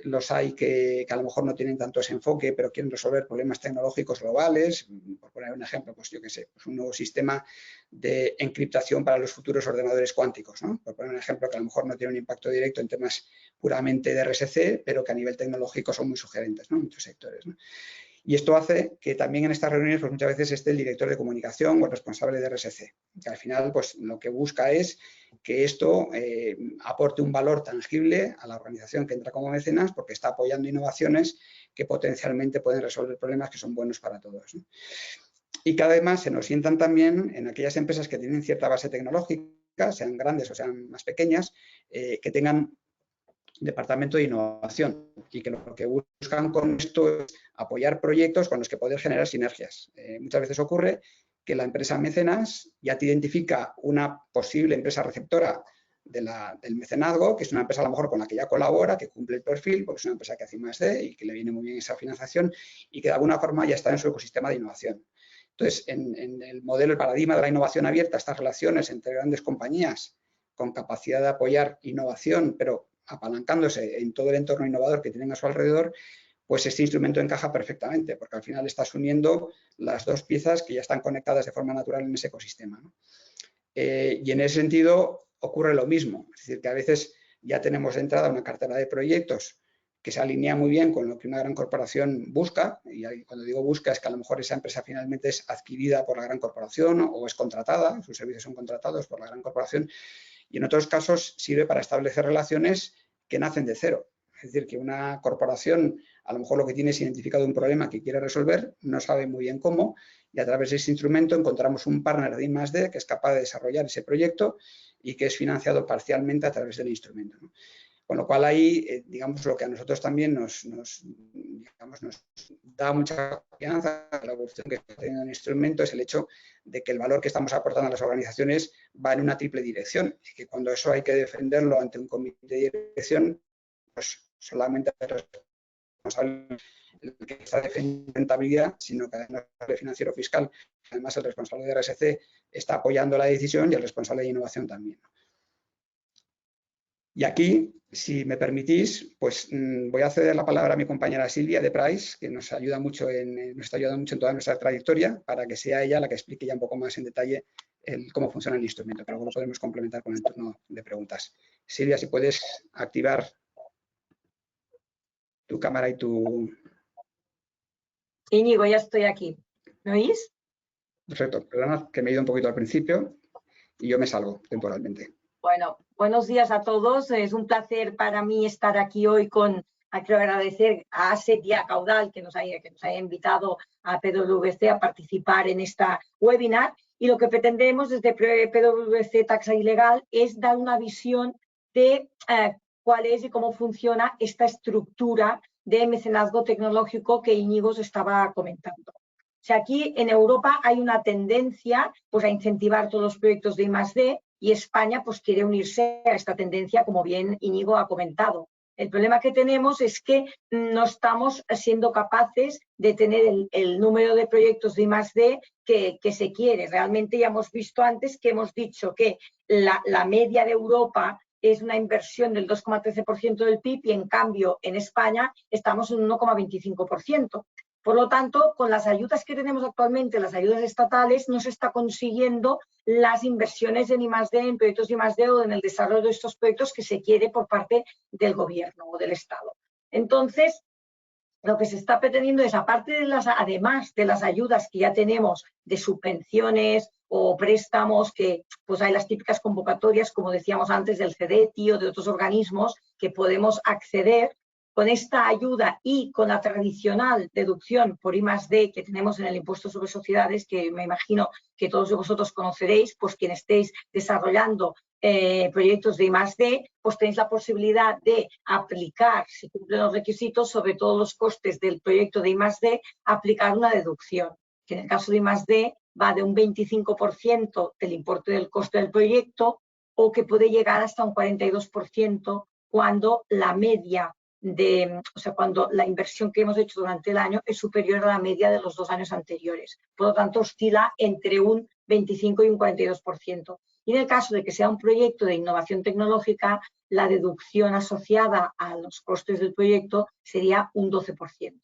los hay que a lo mejor no tienen tanto ese enfoque, pero quieren resolver problemas tecnológicos globales. Por poner un ejemplo, pues yo qué sé, pues un nuevo sistema de encriptación para los futuros ordenadores cuánticos, ¿no? Por poner un ejemplo que a lo mejor no tiene un impacto directo en temas puramente de RSC, pero que a nivel tecnológico son muy sugerentes, ¿no? En muchos sectores, ¿no? Y esto hace que también en estas reuniones pues muchas veces esté el director de comunicación o el responsable de RSC, que al final pues lo que busca es que esto aporte un valor tangible a la organización que entra como mecenas, porque está apoyando innovaciones que potencialmente pueden resolver problemas que son buenos para todos, ¿no? Y cada vez más se nos sientan también en aquellas empresas que tienen cierta base tecnológica, sean grandes o sean más pequeñas, que tengan departamento de innovación y que lo que buscan con esto es apoyar proyectos con los que poder generar sinergias. Muchas veces ocurre que la empresa mecenas ya te identifica una posible empresa receptora del mecenazgo, que es una empresa a lo mejor con la que ya colabora, que cumple el perfil, porque es una empresa que hace I+D y que le viene muy bien esa financiación y que de alguna forma ya está en su ecosistema de innovación. Entonces, en el modelo, el paradigma de la innovación abierta, estas relaciones entre grandes compañías con capacidad de apoyar innovación, pero apalancándose en todo el entorno innovador que tienen a su alrededor, pues este instrumento encaja perfectamente, porque al final estás uniendo las dos piezas que ya están conectadas de forma natural en ese ecosistema, ¿no? Y en ese sentido ocurre lo mismo, es decir, que a veces ya tenemos de entrada una cartera de proyectos que se alinea muy bien con lo que una gran corporación busca, y cuando digo busca es que a lo mejor esa empresa finalmente es adquirida por la gran corporación o es contratada, sus servicios son contratados por la gran corporación, y en otros casos sirve para establecer relaciones que nacen de cero. Es decir, que una corporación a lo mejor lo que tiene es identificado un problema que quiere resolver, no sabe muy bien cómo, y a través de ese instrumento encontramos un partner de I+D que es capaz de desarrollar ese proyecto y que es financiado parcialmente a través del instrumento, ¿no? Con lo cual ahí, digamos, lo que a nosotros también nos da mucha confianza a la evolución que está teniendo el instrumento es el hecho de que el valor que estamos aportando a las organizaciones va en una triple dirección y que cuando eso hay que defenderlo ante un comité de dirección, pues solamente el responsable el que está defendiendo rentabilidad, sino que además el financiero fiscal, además el responsable de RSC está apoyando la decisión y el responsable de innovación también. Y aquí, si me permitís, pues voy a ceder la palabra a mi compañera Silvia de Price, que nos ayuda mucho nos está ayudando mucho en toda nuestra trayectoria, para que sea ella la que explique ya un poco más en detalle cómo funciona el instrumento, pero luego lo podemos complementar con el turno de preguntas. Silvia, si puedes activar tu cámara y tu... Íñigo, ya estoy aquí. ¿Me oís? Perfecto, perdona que me he ido un poquito al principio y yo me salgo temporalmente. Bueno, buenos días a todos. Es un placer para mí estar aquí hoy quiero agradecer a ASET y a Caudal que nos haya invitado a PwC a participar en esta webinar. Y lo que pretendemos desde PwC Taxa y Legal es dar una visión de cuál es y cómo funciona esta estructura de mecenazgo tecnológico que Íñigo os estaba comentando. O sea, aquí en Europa hay una tendencia pues, a incentivar todos los proyectos de I+D y España pues, quiere unirse a esta tendencia, como bien Íñigo ha comentado. El problema que tenemos es que no estamos siendo capaces de tener el número de proyectos de I+D que se quiere. Realmente ya hemos visto antes que hemos dicho que la media de Europa es una inversión del 2,13% del PIB y en cambio en España estamos en un 1,25%. Por lo tanto, con las ayudas que tenemos actualmente, las ayudas estatales, no se está consiguiendo las inversiones en I+D, en proyectos de I+D o en el desarrollo de estos proyectos que se quiere por parte del gobierno o del Estado. Entonces, lo que se está pretendiendo es, aparte de además de las ayudas que ya tenemos de subvenciones o préstamos, que pues hay las típicas convocatorias, como decíamos antes, del CEDETI o de otros organismos que podemos acceder. Con esta ayuda y con la tradicional deducción por I+D que tenemos en el impuesto sobre sociedades, que me imagino que todos vosotros conoceréis, pues quien estéis desarrollando proyectos de I+D, pues tenéis la posibilidad de aplicar, si cumplen los requisitos, sobre todos los costes del proyecto de I+D, aplicar una deducción, que en el caso de I+D va de un 25% del importe del coste del proyecto o que puede llegar hasta un 42% cuando la media cuando la inversión que hemos hecho durante el año es superior a la media de los 2 años anteriores. Por lo tanto, oscila entre un 25 y un 42%. Y en el caso de que sea un proyecto de innovación tecnológica, la deducción asociada a los costes del proyecto sería un 12%.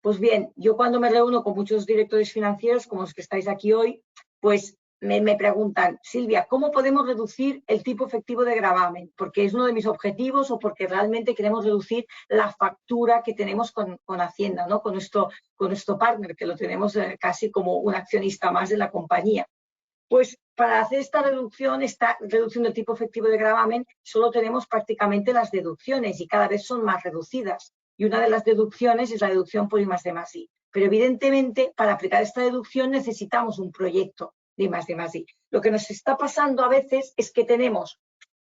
Pues bien, yo cuando me reúno con muchos directores financieros, como los que estáis aquí hoy, pues me preguntan, Silvia, ¿cómo podemos reducir el tipo efectivo de gravamen? Porque es uno de mis objetivos o porque realmente queremos reducir la factura que tenemos con Hacienda, ¿no? con nuestro partner, que lo tenemos casi como un accionista más de la compañía. Pues para hacer esta reducción del tipo efectivo de gravamen, solo tenemos prácticamente las deducciones y cada vez son más reducidas. Y una de las deducciones es la deducción por I+D+I. Pero evidentemente, para aplicar esta deducción necesitamos un proyecto de I+D+I. Lo que nos está pasando a veces es que tenemos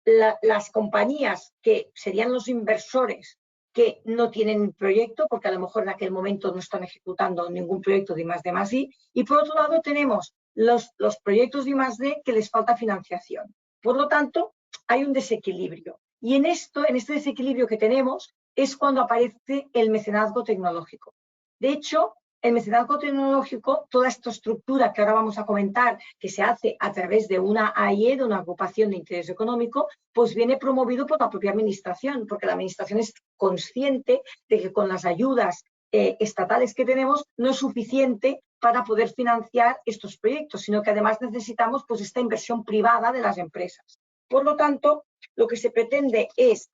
las compañías que serían los inversores que no tienen proyecto, porque a lo mejor en aquel momento no están ejecutando ningún proyecto de I+D+I, y por otro lado tenemos los proyectos de I+D que les falta financiación. Por lo tanto, hay un desequilibrio. Y en este desequilibrio que tenemos es cuando aparece el mecenazgo tecnológico. De hecho, el mecenazgo tecnológico, toda esta estructura que ahora vamos a comentar, que se hace a través de una AIE, de una agrupación de interés económico, pues viene promovido por la propia administración, porque la administración es consciente de que con las ayudas estatales que tenemos no es suficiente para poder financiar estos proyectos, sino que además necesitamos pues esta inversión privada de las empresas. Por lo tanto, lo que se pretende es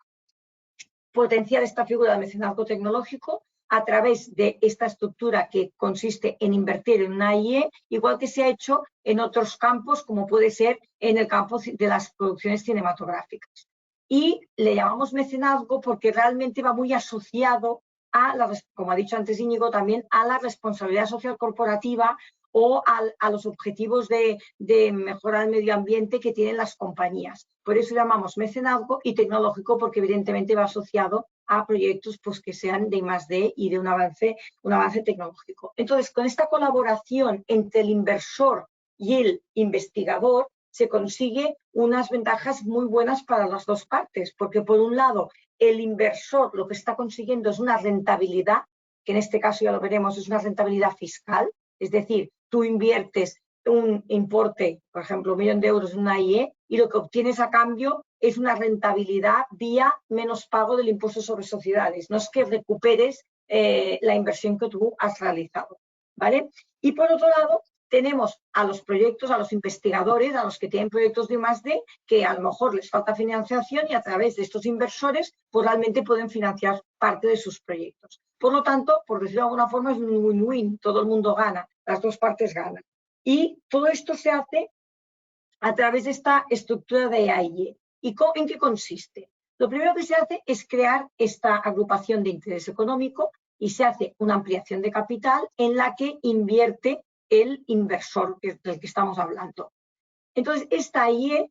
potenciar esta figura de mecenazgo tecnológico a través de esta estructura que consiste en invertir en una AIE, igual que se ha hecho en otros campos, como puede ser en el campo de las producciones cinematográficas. Y le llamamos mecenazgo porque realmente va muy asociado a, como ha dicho antes Íñigo, también a la responsabilidad social corporativa o a los objetivos de mejora del medio ambiente que tienen las compañías. Por eso llamamos mecenazgo y tecnológico, porque evidentemente va asociado a proyectos pues, que sean de I+D y de un avance tecnológico. Entonces, con esta colaboración entre el inversor y el investigador, se consigue unas ventajas muy buenas para las dos partes, porque por un lado, el inversor lo que está consiguiendo es una rentabilidad, que en este caso ya lo veremos, es una rentabilidad fiscal, es decir, tú inviertes un importe, por ejemplo, 1 millón de euros en una AIE y lo que obtienes a cambio es una rentabilidad vía menos pago del impuesto sobre sociedades. No es que recuperes la inversión que tú has realizado, ¿vale? Y por otro lado, tenemos a los proyectos, a los investigadores, a los que tienen proyectos de I+D, que a lo mejor les falta financiación y a través de estos inversores pues realmente pueden financiar parte de sus proyectos. Por lo tanto, por decirlo de alguna forma, es un win-win, todo el mundo gana, las dos partes ganan. Y todo esto se hace a través de esta estructura de AIE. ¿Y en qué consiste? Lo primero que se hace es crear esta agrupación de interés económico y se hace una ampliación de capital en la que invierte el inversor del que estamos hablando. Entonces, esta AIE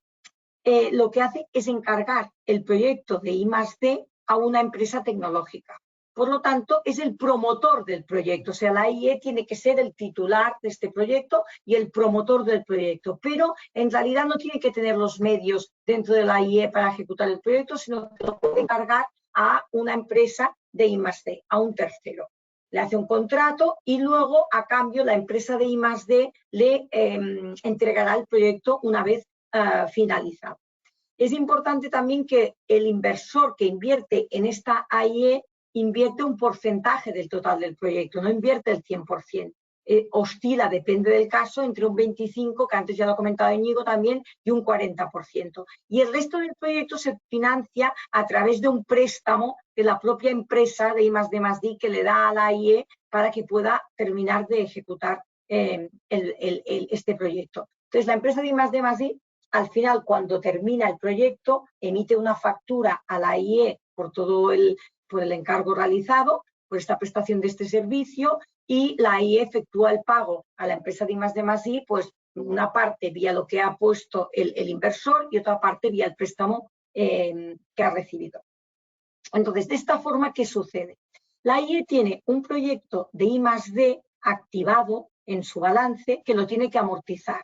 lo que hace es encargar el proyecto de I+D a una empresa tecnológica. Por lo tanto, es el promotor del proyecto. O sea, la AIE tiene que ser el titular de este proyecto y el promotor del proyecto. Pero en realidad no tiene que tener los medios dentro de la AIE para ejecutar el proyecto, sino que lo puede encargar a una empresa de I+D, a un tercero. Le hace un contrato y luego, a cambio, la empresa de I+D le entregará el proyecto una vez finalizado. Es importante también que el inversor que invierte en esta AIE invierte un porcentaje del total del proyecto, no invierte el 100%. Oscila, depende del caso, entre un 25%, que antes ya lo ha comentado Íñigo también, y un 40%. Y el resto del proyecto se financia a través de un préstamo de la propia empresa de I+D+I que le da a la AIE para que pueda terminar de ejecutar este proyecto. Entonces, la empresa de I+D+I, al final, cuando termina el proyecto, emite una factura a la AIE por el encargo realizado, por esta prestación de este servicio, y la AIE efectúa el pago a la empresa de I+D+I, pues una parte vía lo que ha puesto el inversor y otra parte vía el préstamo que ha recibido. Entonces, de esta forma, ¿qué sucede? La AIE tiene un proyecto de I+D activado en su balance que lo tiene que amortizar.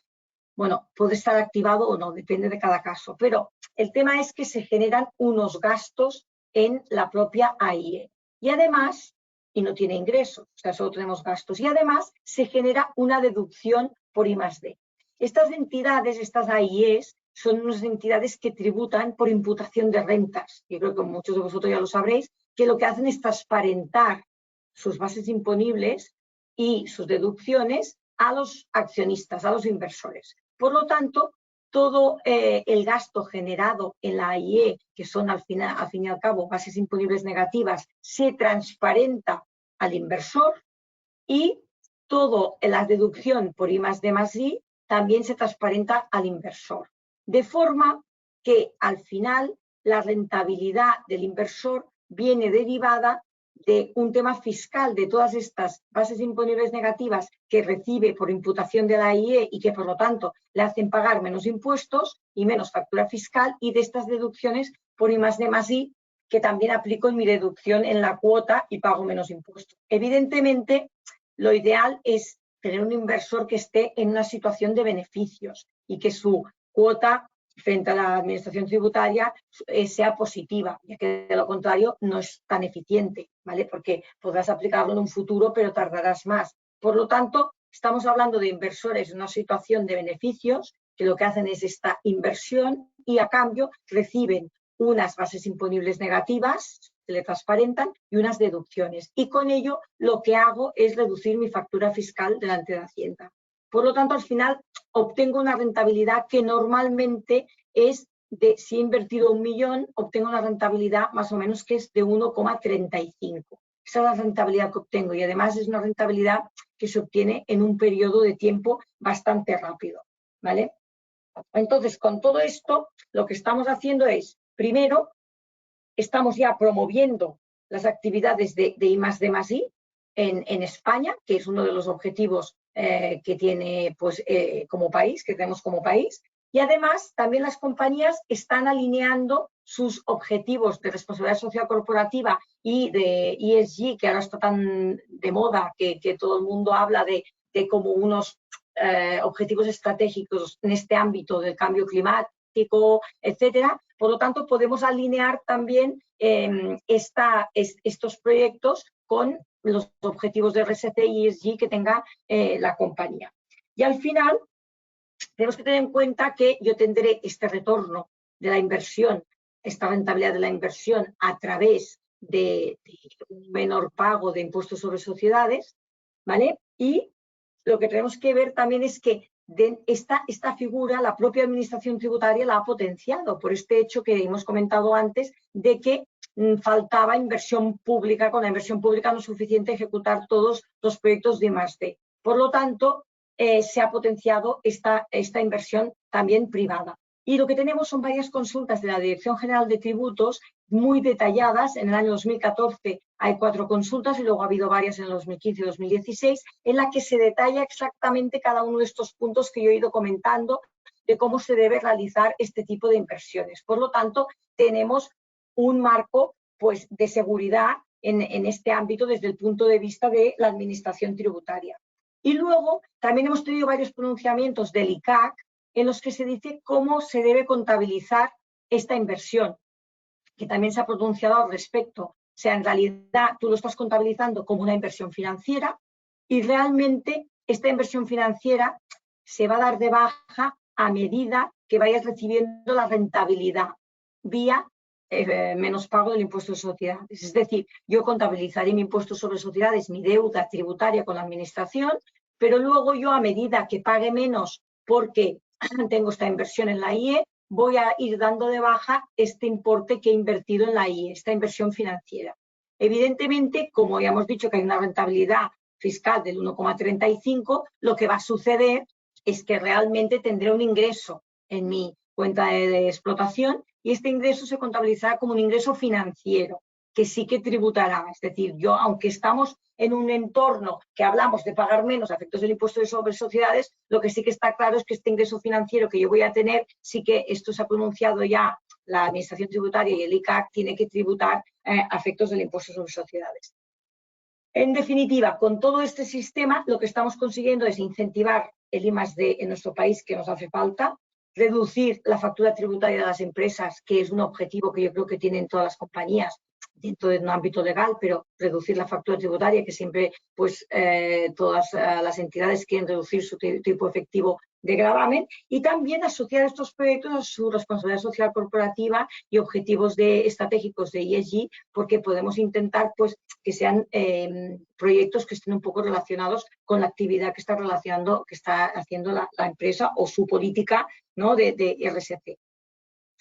Bueno, puede estar activado o no, depende de cada caso, pero el tema es que se generan unos gastos en la propia AIE. Y además, y no tiene ingresos, o sea, solo tenemos gastos, y además se genera una deducción por I+D. Estas entidades, estas AIEs, son unas entidades que tributan por imputación de rentas. Yo creo que muchos de vosotros ya lo sabréis, que lo que hacen es transparentar sus bases imponibles y sus deducciones a los accionistas, a los inversores. Por lo tanto, todo el gasto generado en la AIE, que son al fin y al cabo bases imponibles negativas, se transparenta al inversor, y toda la deducción por I+D+I también se transparenta al inversor. De forma que al final la rentabilidad del inversor viene derivada de un tema fiscal, de todas estas bases imponibles negativas que recibe por imputación de la AIE y que por lo tanto le hacen pagar menos impuestos y menos factura fiscal, y de estas deducciones por I+D+I que también aplico en mi deducción en la cuota y pago menos impuestos. Evidentemente, lo ideal es tener un inversor que esté en una situación de beneficios y que su cuota frente a la administración tributaria sea positiva, ya que de lo contrario no es tan eficiente, ¿vale? Porque podrás aplicarlo en un futuro, pero tardarás más. Por lo tanto, estamos hablando de inversores en una situación de beneficios que lo que hacen es esta inversión y a cambio reciben unas bases imponibles negativas, se le transparentan, y unas deducciones. Y con ello lo que hago es reducir mi factura fiscal delante de Hacienda. Por lo tanto, al final obtengo una rentabilidad que normalmente es de, si he invertido 1 millón, obtengo una rentabilidad más o menos que es de 1,35. Esa es la rentabilidad que obtengo, y además es una rentabilidad que se obtiene en un periodo de tiempo bastante rápido, ¿vale? Entonces, con todo esto, lo que estamos haciendo es, primero, estamos ya promoviendo las actividades de I+D+I en España, que es uno de los objetivos que tiene pues, como país, que tenemos como país. Y además, también las compañías están alineando sus objetivos de responsabilidad social corporativa y de ESG, que ahora está tan de moda, que todo el mundo habla de como unos objetivos estratégicos en este ámbito del cambio climático, etcétera. Por lo tanto, podemos alinear también estos proyectos con los objetivos de RSC y ESG que tenga la compañía. Y al final, tenemos que tener en cuenta que yo tendré este retorno de la inversión, esta rentabilidad de la inversión a través de un menor pago de impuestos sobre sociedades, ¿vale? Y lo que tenemos que ver también es que esta figura, la propia administración tributaria la ha potenciado por este hecho que hemos comentado antes de que faltaba inversión pública. Con la inversión pública no es suficiente ejecutar todos los proyectos de I+D. Por lo tanto, se ha potenciado esta inversión también privada. Y lo que tenemos son varias consultas de la Dirección General de Tributos muy detalladas. En el año 2014 hay 4 consultas y luego ha habido varias en el 2015 y 2016 en la que se detalla exactamente cada uno de estos puntos que yo he ido comentando de cómo se debe realizar este tipo de inversiones. Por lo tanto, tenemos un marco pues, de seguridad en este ámbito desde el punto de vista de la administración tributaria. Y luego también hemos tenido varios pronunciamientos del ICAC en los que se dice cómo se debe contabilizar esta inversión, que también se ha pronunciado al respecto. O sea, en realidad tú lo estás contabilizando como una inversión financiera y realmente esta inversión financiera se va a dar de baja a medida que vayas recibiendo la rentabilidad vía menos pago del impuesto de sociedades. Es decir, yo contabilizaré mi impuesto sobre sociedades, mi deuda tributaria con la administración, pero luego yo a medida que pague menos porque tengo esta inversión en la IE, voy a ir dando de baja este importe que he invertido en la IE, esta inversión financiera. Evidentemente, como ya hemos dicho que hay una rentabilidad fiscal del 1,35, lo que va a suceder es que realmente tendré un ingreso en mi cuenta de explotación y este ingreso se contabilizará como un ingreso financiero, que sí que tributará. Es decir, yo, aunque estamos en un entorno que hablamos de pagar menos a efectos del impuesto sobre sociedades, lo que sí que está claro es que este ingreso financiero que yo voy a tener, sí que esto se ha pronunciado ya la Administración Tributaria y el ICAC, tiene que tributar a efectos del impuesto sobre sociedades. En definitiva, con todo este sistema, lo que estamos consiguiendo es incentivar el I+D en nuestro país, que nos hace falta, reducir la factura tributaria de las empresas, que es un objetivo que yo creo que tienen todas las compañías, dentro de un ámbito legal, pero reducir la factura tributaria, que siempre pues todas las entidades quieren reducir su tipo efectivo de gravamen, y también asociar estos proyectos a su responsabilidad social corporativa y objetivos estratégicos de ESG, porque podemos intentar pues que sean proyectos que estén un poco relacionados con la actividad que está haciendo la empresa o su política, ¿no?, de RSC.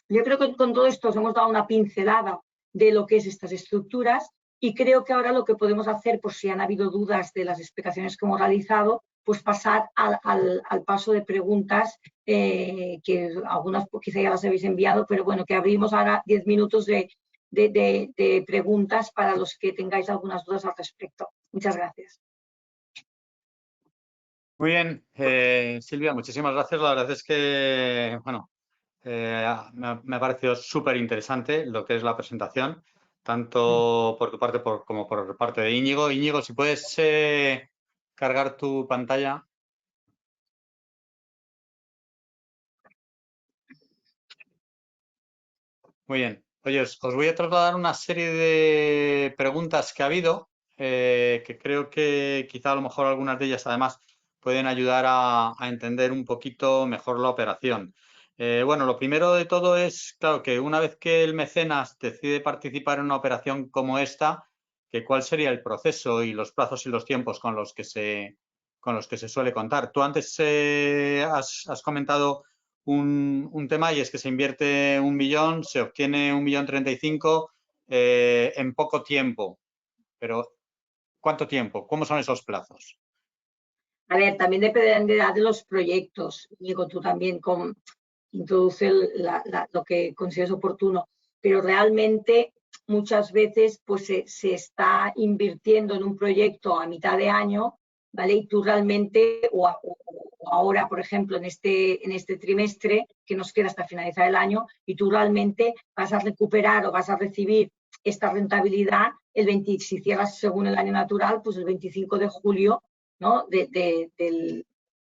Yo creo que con todo esto os hemos dado una pincelada de lo que es estas estructuras, y creo que ahora lo que podemos hacer, por si han habido dudas de las explicaciones que hemos realizado, pues pasar al paso de preguntas, que algunas quizá ya las habéis enviado, pero bueno, que abrimos ahora 10 minutos de preguntas para los que tengáis algunas dudas al respecto. Muchas gracias. Muy bien, Silvia, muchísimas gracias. La verdad es que, bueno, me ha parecido súper interesante lo que es la presentación, tanto por tu parte como por parte de Íñigo. Íñigo, si puedes cargar tu pantalla. Muy bien. Oye, os voy a trasladar una serie de preguntas que ha habido, que creo que quizá a lo mejor algunas de ellas además pueden ayudar a entender un poquito mejor la operación. Bueno, lo primero de todo es, claro, que una vez que el mecenas decide participar en una operación como esta, que cuál sería el proceso y los plazos y los tiempos con los que se suele contar. Tú antes has comentado un tema, y es que se invierte 1 millón, se obtiene 1.035.000 en poco tiempo. Pero, ¿cuánto tiempo? ¿Cómo son esos plazos? A ver, también dependerá de los proyectos. Diego, tú también introduce lo que consideres oportuno, pero realmente muchas veces pues se está invirtiendo en un proyecto a mitad de año, ¿vale? Y tú realmente, o ahora, por ejemplo, en este trimestre que nos queda hasta finalizar el año, y tú realmente vas a recuperar o vas a recibir esta rentabilidad si cierras según el año natural, pues el 25 de julio, ¿no?,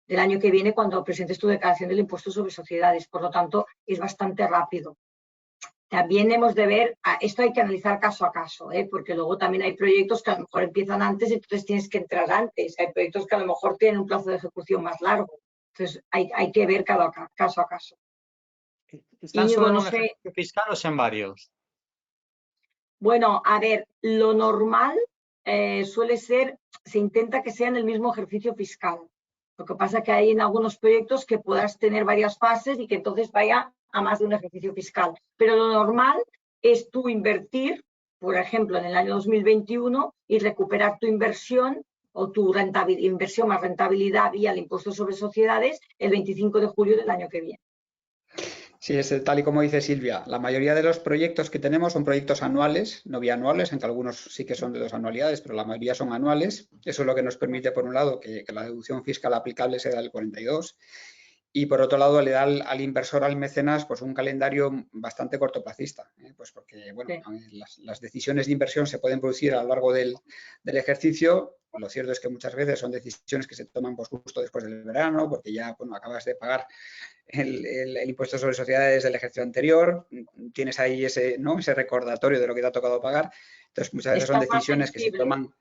del año que viene, cuando presentes tu declaración del impuesto sobre sociedades. Por lo tanto, es bastante rápido. También hemos de ver, esto hay que analizar caso a caso, porque luego también hay proyectos que a lo mejor empiezan antes y entonces tienes que entrar antes. Hay proyectos que a lo mejor tienen un plazo de ejecución más largo. Entonces, hay que ver caso a caso. ¿Están solo en un ejercicio fiscal o en varios? Bueno, a ver, lo normal suele ser, se intenta que sea en el mismo ejercicio fiscal. Lo que pasa es que hay en algunos proyectos que puedas tener varias fases y que entonces vaya a más de un ejercicio fiscal. Pero lo normal es tú invertir, por ejemplo, en el año 2021 y recuperar tu inversión o tu inversión más rentabilidad vía el impuesto sobre sociedades el 25 de julio del año que viene. Sí, es tal y como dice Silvia. La mayoría de los proyectos que tenemos son proyectos anuales, no bianuales, aunque algunos sí que son de 2 anualidades, pero la mayoría son anuales. Eso es lo que nos permite, por un lado, que la deducción fiscal aplicable sea del 42%. Y por otro lado, le da al inversor, al mecenas, pues un calendario bastante cortoplacista, pues porque bueno, las decisiones de inversión se pueden producir a lo largo del ejercicio. Lo cierto es que muchas veces son decisiones que se toman pues justo después del verano, porque ya bueno, acabas de pagar el impuesto sobre sociedades del ejercicio anterior, tienes ahí ese recordatorio de lo que te ha tocado pagar. Entonces, muchas veces son decisiones que se toman.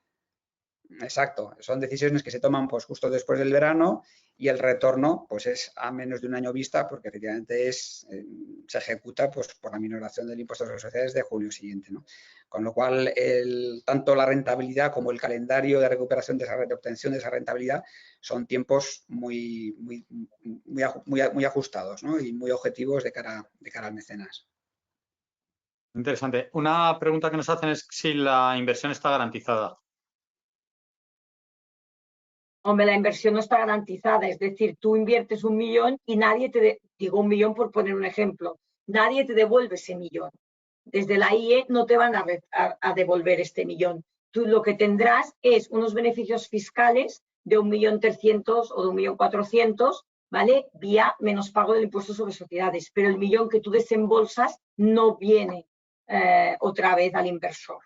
Exacto, son decisiones que se toman pues justo después del verano, y el retorno pues es a menos de un año vista, porque efectivamente se ejecuta pues por la minoración del impuesto sobre sociedades de julio siguiente, ¿no? Con lo cual, tanto la rentabilidad como el calendario de recuperación de obtención de esa rentabilidad son tiempos muy ajustados, ¿no? Y muy objetivos de cara al mecenas. Interesante. Una pregunta que nos hacen es si la inversión está garantizada. Hombre, la inversión no está garantizada, es decir, tú inviertes 1 millón y nadie digo 1 millón por poner un ejemplo, nadie te devuelve ese millón. Desde la IE no te van a devolver este millón. Tú lo que tendrás es unos beneficios fiscales de 1.300.000 o de 1.400.000, ¿vale? Vía menos pago del impuesto sobre sociedades, pero el millón que tú desembolsas no viene otra vez al inversor.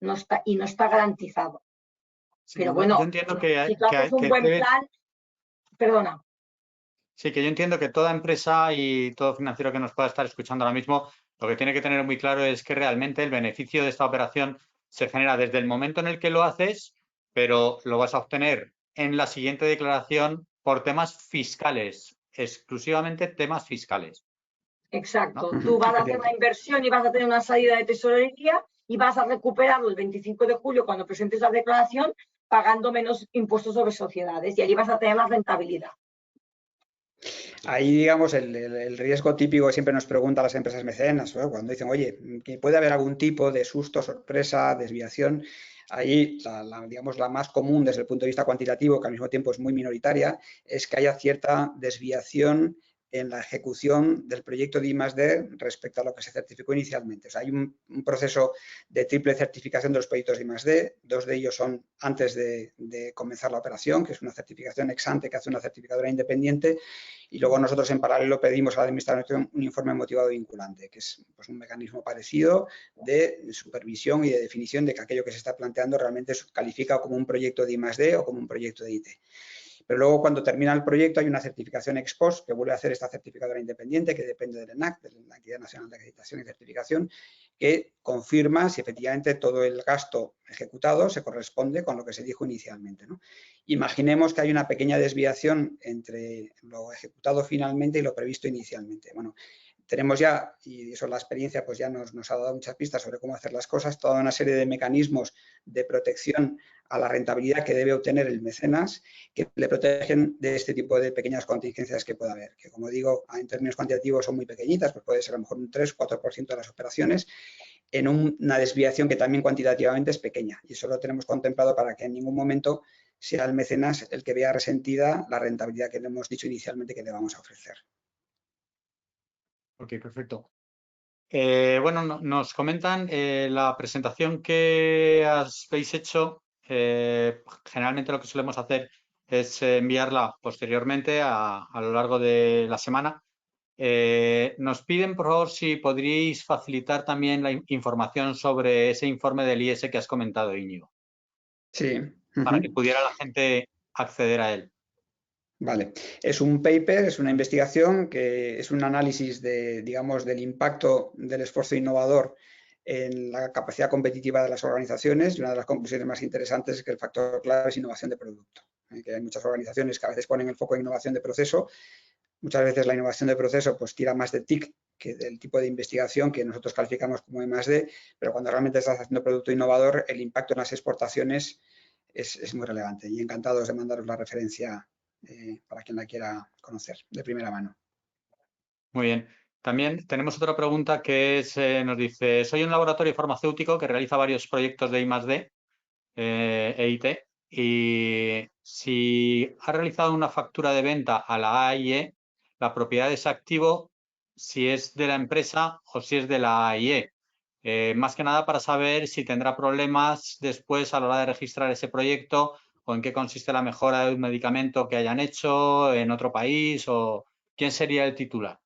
No está garantizado. Pero bueno, yo entiendo si tú haces un buen plan, perdona. Sí, que yo entiendo que toda empresa y todo financiero que nos pueda estar escuchando ahora mismo lo que tiene que tener muy claro es que realmente el beneficio de esta operación se genera desde el momento en el que lo haces, pero lo vas a obtener en la siguiente declaración por temas fiscales, exclusivamente temas fiscales. Exacto. ¿No? Tú vas a hacer una inversión y vas a tener una salida de tesorería y vas a recuperarlo el 25 de julio cuando presentes la declaración pagando menos impuestos sobre sociedades y allí vas a tener la rentabilidad. Ahí, digamos, el riesgo típico que siempre nos preguntan las empresas mecenas, ¿no? Cuando dicen, oye, que puede haber algún tipo de susto, sorpresa, desviación. Ahí, digamos, la más común desde el punto de vista cuantitativo, que al mismo tiempo es muy minoritaria, es que haya cierta desviación en la ejecución del proyecto de I+D respecto a lo que se certificó inicialmente. O sea, hay un proceso de triple certificación de los proyectos de I+D, 2 de ellos son antes de comenzar la operación, que es una certificación ex ante que hace una certificadora independiente, y luego nosotros en paralelo pedimos a la Administración un informe motivado vinculante, que es pues, un mecanismo parecido de supervisión y de definición de que aquello que se está planteando realmente se califica como un proyecto de I+D o como un proyecto de IT. Pero luego cuando termina el proyecto hay una certificación ex post que vuelve a hacer esta certificadora independiente que depende del ENAC, de la Entidad Nacional de Acreditación y Certificación, que confirma si efectivamente todo el gasto ejecutado se corresponde con lo que se dijo inicialmente, ¿no? Imaginemos que hay una pequeña desviación entre lo ejecutado finalmente y lo previsto inicialmente. Bueno, tenemos ya, y eso la experiencia pues ya nos ha dado muchas pistas sobre cómo hacer las cosas, toda una serie de mecanismos de protección a la rentabilidad que debe obtener el mecenas que le protegen de este tipo de pequeñas contingencias que pueda haber, que como digo, en términos cuantitativos son muy pequeñitas, pues puede ser a lo mejor un 3-4% de las operaciones, en una desviación que también cuantitativamente es pequeña. Y eso lo tenemos contemplado para que en ningún momento sea el mecenas el que vea resentida la rentabilidad que le hemos dicho inicialmente que le vamos a ofrecer. Ok, perfecto. Bueno, nos comentan la presentación que habéis hecho. Generalmente lo que solemos hacer es enviarla posteriormente a lo largo de la semana. Nos piden, por favor, si podríais facilitar también la información sobre ese informe del IS que has comentado, Íñigo, Sí. para que pudiera la gente acceder a él. Vale, es un paper, es una investigación que es un análisis de, digamos, del impacto del esfuerzo innovador en la capacidad competitiva de las organizaciones, y una de las conclusiones más interesantes es que el factor clave es innovación de producto. Que hay muchas organizaciones que a veces ponen el foco en innovación de proceso, muchas veces la innovación de proceso pues tira más de TIC que del tipo de investigación que nosotros calificamos como I+D, pero cuando realmente estás haciendo producto innovador, el impacto en las exportaciones es muy relevante, y encantados de mandaros la referencia para quien la quiera conocer de primera mano. Muy bien. También tenemos otra pregunta que es, nos dice, soy un laboratorio farmacéutico que realiza varios proyectos de I+D, EIT, y si ha realizado una factura de venta a la AIE, la propiedad de ese activo, si es de la empresa o si es de la AIE. Más que nada para saber si tendrá problemas después a la hora de registrar ese proyecto o en qué consiste la mejora de un medicamento que hayan hecho en otro país o quién sería el titular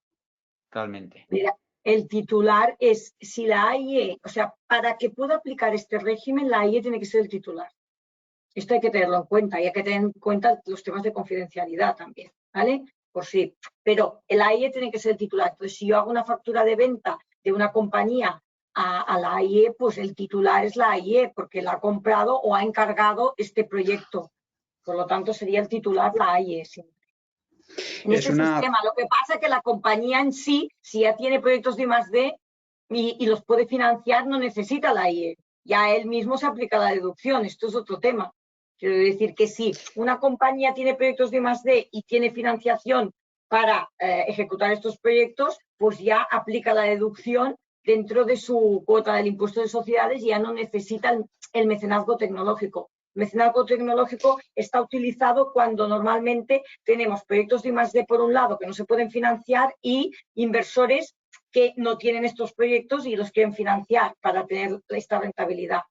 realmente. Mira, el titular es, si la AIE, o sea, para que pueda aplicar este régimen, la AIE tiene que ser el titular. Esto hay que tenerlo en cuenta y hay que tener en cuenta los temas de confidencialidad también, ¿vale? Por sí. Pero el AIE tiene que ser el titular. Entonces, si yo hago una factura de venta de una compañía a la AIE, pues el titular es la AIE porque la ha comprado o ha encargado este proyecto. Por lo tanto, sería el titular la AIE siempre. En este sistema, lo que pasa es que la compañía en sí, si ya tiene proyectos de I+D y los puede financiar, no necesita la AIE. Ya él mismo se aplica la deducción. Esto es otro tema. Quiero decir que si una compañía tiene proyectos de I+D y tiene financiación para ejecutar estos proyectos, pues ya aplica la deducción dentro de su cuota del impuesto de sociedades y ya no necesita el mecenazgo tecnológico. El mecenazgo tecnológico está utilizado cuando normalmente tenemos proyectos de I+D por un lado que no se pueden financiar y inversores que no tienen estos proyectos y los quieren financiar para tener esta rentabilidad.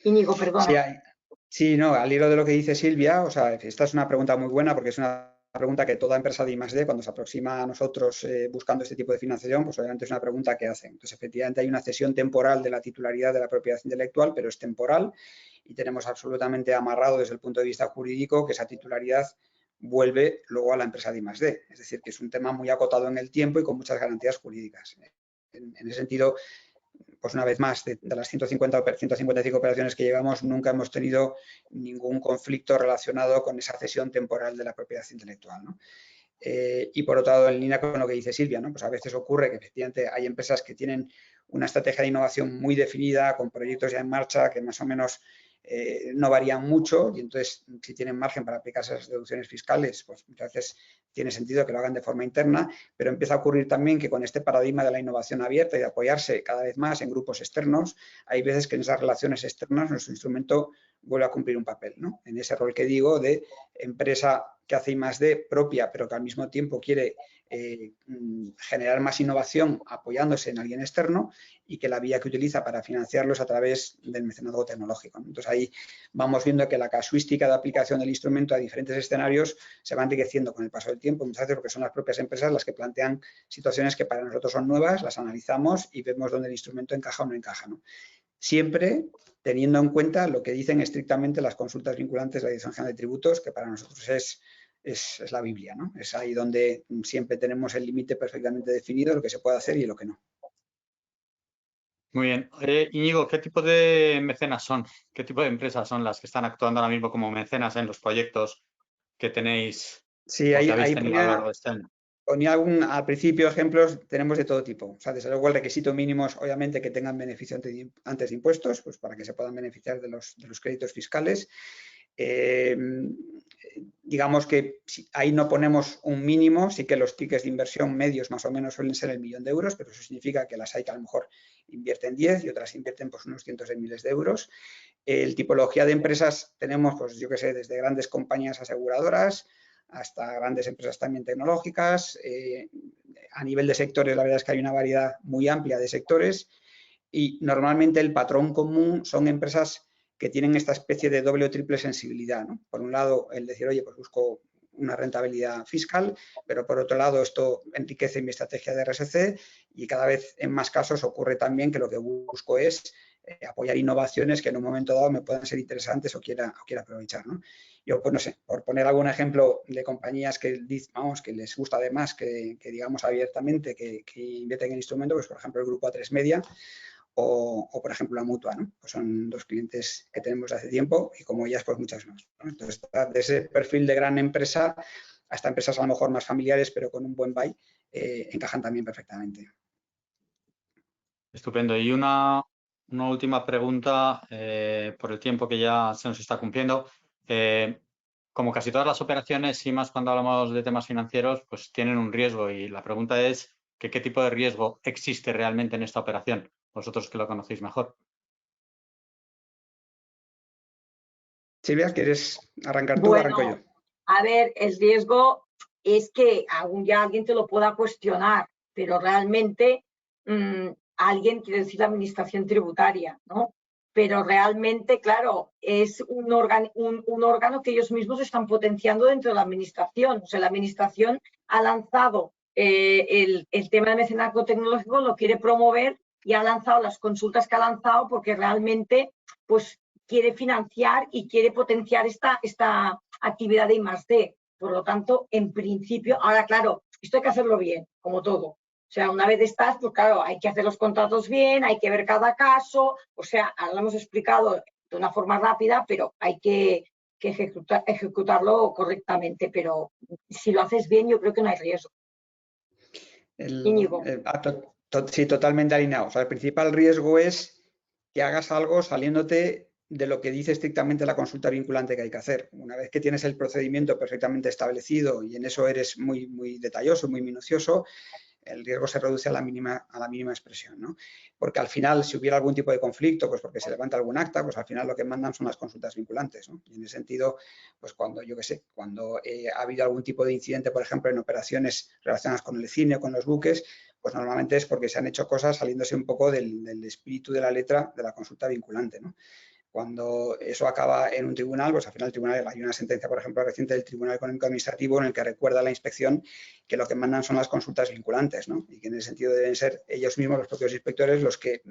Íñigo, perdona. Sí, no, al hilo de lo que dice Silvia, o sea, esta es una pregunta muy buena porque es una pregunta que toda empresa de I+D cuando se aproxima a nosotros buscando este tipo de financiación, pues obviamente es una pregunta que hacen. Entonces, efectivamente hay una cesión temporal de la titularidad de la propiedad intelectual, pero es temporal y tenemos absolutamente amarrado desde el punto de vista jurídico que esa titularidad vuelve luego a la empresa de I+D. Es decir, que es un tema muy acotado en el tiempo y con muchas garantías jurídicas. En ese sentido, pues una vez más, de las 155 operaciones que llevamos, nunca hemos tenido ningún conflicto relacionado con esa cesión temporal de la propiedad intelectual, ¿no? Y por otro lado, en línea con lo que dice Silvia, ¿no? Pues a veces ocurre que efectivamente hay empresas que tienen una estrategia de innovación muy definida, con proyectos ya en marcha que más o menos no varían mucho, y entonces si tienen margen para aplicar esas deducciones fiscales, pues muchas veces tiene sentido que lo hagan de forma interna, pero empieza a ocurrir también que con este paradigma de la innovación abierta y de apoyarse cada vez más en grupos externos, hay veces que en esas relaciones externas nuestro instrumento vuelve a cumplir un papel, ¿no? En ese rol que digo de empresa que hace I+D propia, pero que al mismo tiempo quiere generar más innovación apoyándose en alguien externo, y que la vía que utiliza para financiarlo es a través del mecenazgo tecnológico. Entonces ahí vamos viendo que la casuística de aplicación del instrumento a diferentes escenarios se va enriqueciendo con el paso del tiempo, muchas veces porque son las propias empresas las que plantean situaciones que para nosotros son nuevas, las analizamos y vemos dónde el instrumento encaja o no encaja, ¿no? Siempre teniendo en cuenta lo que dicen estrictamente las consultas vinculantes de la Dirección General de Tributos, que para nosotros es la Biblia, ¿no? Es ahí donde siempre tenemos el límite perfectamente definido, lo que se puede hacer y lo que no. Muy bien. Íñigo, ¿qué tipo de mecenas son? ¿Qué tipo de empresas son las que están actuando ahora mismo como mecenas en los proyectos que tenéis Sí, o que habéis ahí tenido a lo largo de este año? ponía al principio ejemplos, tenemos de todo tipo. O sea, desde luego el requisito mínimo es obviamente que tengan beneficio antes de impuestos, pues para que se puedan beneficiar de los créditos fiscales. Digamos que ahí no ponemos un mínimo, sí que los tickets de inversión medios más o menos suelen ser el 1.000.000 de euros, pero eso significa que las hay que a lo mejor invierten 10 y otras invierten pues unos cientos de miles de euros. El tipología de empresas tenemos, pues yo que sé, desde grandes compañías aseguradoras hasta grandes empresas también tecnológicas. A nivel de sectores, la verdad es que hay una variedad muy amplia de sectores, y normalmente el patrón común son empresas que tienen esta especie de doble o triple sensibilidad, ¿no? Por un lado, el decir, oye, pues busco una rentabilidad fiscal, pero por otro lado esto enriquece mi estrategia de RSC, y cada vez en más casos ocurre también que lo que busco es apoyar innovaciones que en un momento dado me puedan ser interesantes o quiera aprovechar, ¿no? Yo, pues no sé, por poner algún ejemplo de compañías que, vamos, que les gusta además que digamos abiertamente que invierten en el instrumento, pues por ejemplo el grupo A3 Media, o por ejemplo la Mutua, ¿no? Pues son dos clientes que tenemos hace tiempo, y como ellas pues muchas más, ¿no? Entonces, de ese perfil de gran empresa hasta empresas a lo mejor más familiares pero con un buen buy, encajan también perfectamente. Estupendo. Y una última pregunta, por el tiempo que ya se nos está cumpliendo. Como casi todas las operaciones, y más cuando hablamos de temas financieros, pues tienen un riesgo, y la pregunta es que ¿qué tipo de riesgo existe realmente en esta operación? Vosotros que lo conocéis mejor. Silvia, ¿quieres arrancar tú o Bueno, arranco yo? a ver, el riesgo es que aún ya alguien te lo pueda cuestionar, pero realmente alguien, quiere decir la administración tributaria, ¿no? Pero realmente, claro, es un órgano que ellos mismos están potenciando dentro de la administración. O sea, la administración ha lanzado el tema de mecenazgo tecnológico, lo quiere promover, y ha lanzado las consultas que ha lanzado porque realmente pues quiere financiar y quiere potenciar esta actividad de I+D. Por lo tanto, en principio, ahora claro, esto hay que hacerlo bien, como todo. O sea, una vez estás, pues claro, hay que hacer los contratos bien, hay que ver cada caso. O sea, ahora lo hemos explicado de una forma rápida, pero hay que ejecutarlo correctamente. Pero si lo haces bien, yo creo que no hay riesgo. Íñigo. Sí, totalmente alineado. O sea, el principal riesgo es que hagas algo saliéndote de lo que dice estrictamente la consulta vinculante que hay que hacer. Una vez que tienes el procedimiento perfectamente establecido y en eso eres muy, muy detalloso, muy minucioso, el riesgo se reduce a la mínima expresión, ¿no? Porque al final, si hubiera algún tipo de conflicto, pues porque se levanta algún acta, pues al final lo que mandan son las consultas vinculantes, ¿no? Y en ese sentido, pues cuando, yo qué sé, cuando ha habido algún tipo de incidente, por ejemplo, en operaciones relacionadas con el cine o con los buques, pues normalmente es porque se han hecho cosas saliéndose un poco del espíritu de la letra de la consulta vinculante, ¿no? Cuando eso acaba en un tribunal, pues al final el tribunal, hay una sentencia, por ejemplo, reciente del Tribunal Económico Administrativo en el que recuerda a la inspección que lo que mandan son las consultas vinculantes, ¿no? Y que en ese sentido deben ser ellos mismos, los propios inspectores, los que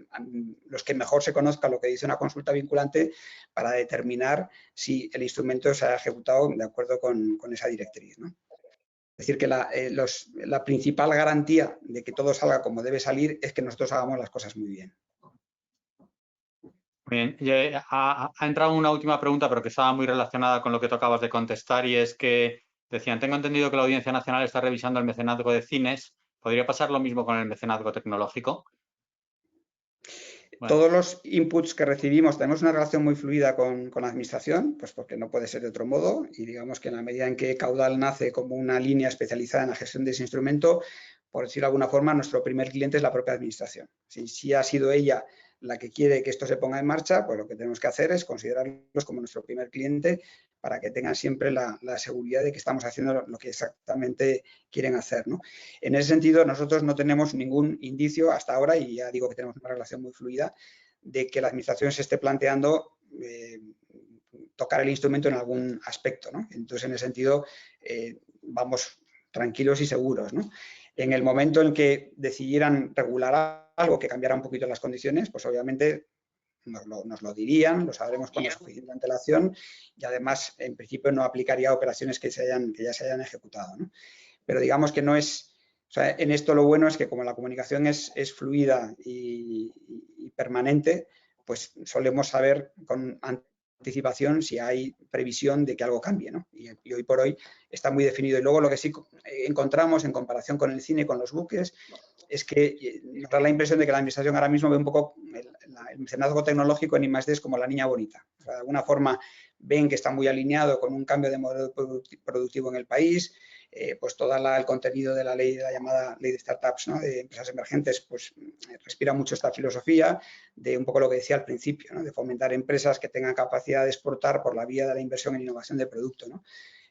mejor se conozca lo que dice una consulta vinculante para determinar si el instrumento se ha ejecutado de acuerdo con esa directriz, ¿no? decir que la principal garantía de que todo salga como debe salir es que nosotros hagamos las cosas muy bien. Bien, ha entrado una última pregunta, pero que estaba muy relacionada con lo que tú acabas de contestar, y es que decían, tengo entendido que la Audiencia Nacional está revisando el mecenazgo de cines. ¿Podría pasar lo mismo con el mecenazgo tecnológico? Bueno. Todos los inputs que recibimos, tenemos una relación muy fluida con la administración, pues porque no puede ser de otro modo, y digamos que en la medida en que Caudal nace como una línea especializada en la gestión de ese instrumento, por decirlo de alguna forma, nuestro primer cliente es la propia administración. Si ha sido ella la que quiere que esto se ponga en marcha, pues lo que tenemos que hacer es considerarlos como nuestro primer cliente para que tengan siempre la seguridad de que estamos haciendo lo que exactamente quieren hacer, ¿no? En ese sentido, nosotros no tenemos ningún indicio hasta ahora, y ya digo que tenemos una relación muy fluida, de que la administración se esté planteando tocar el instrumento en algún aspecto, ¿no? Entonces, en ese sentido, vamos tranquilos y seguros, ¿no? En el momento en que decidieran regular algo que cambiara un poquito las condiciones, pues obviamente nos lo dirían, lo sabremos con la suficiente antelación, y además, en principio, no aplicaría operaciones que ya se hayan ejecutado, ¿no? Pero digamos que no es... O sea, en esto lo bueno es que como la comunicación es fluida y permanente, pues solemos saber con anticipación si hay previsión de que algo cambie, ¿no? Y hoy por hoy está muy definido. Y luego lo que sí encontramos en comparación con el cine, con los buques, es que nos da la impresión de que la administración ahora mismo ve un poco el mecenazgo tecnológico en I+D es como la niña bonita. O sea, de alguna forma ven que está muy alineado con un cambio de modelo productivo en el país, pues todo el contenido de la ley, la llamada ley de startups, ¿no? De empresas emergentes, pues respira mucho esta filosofía de un poco lo que decía al principio, ¿no? De fomentar empresas que tengan capacidad de exportar por la vía de la inversión en innovación de producto, ¿no?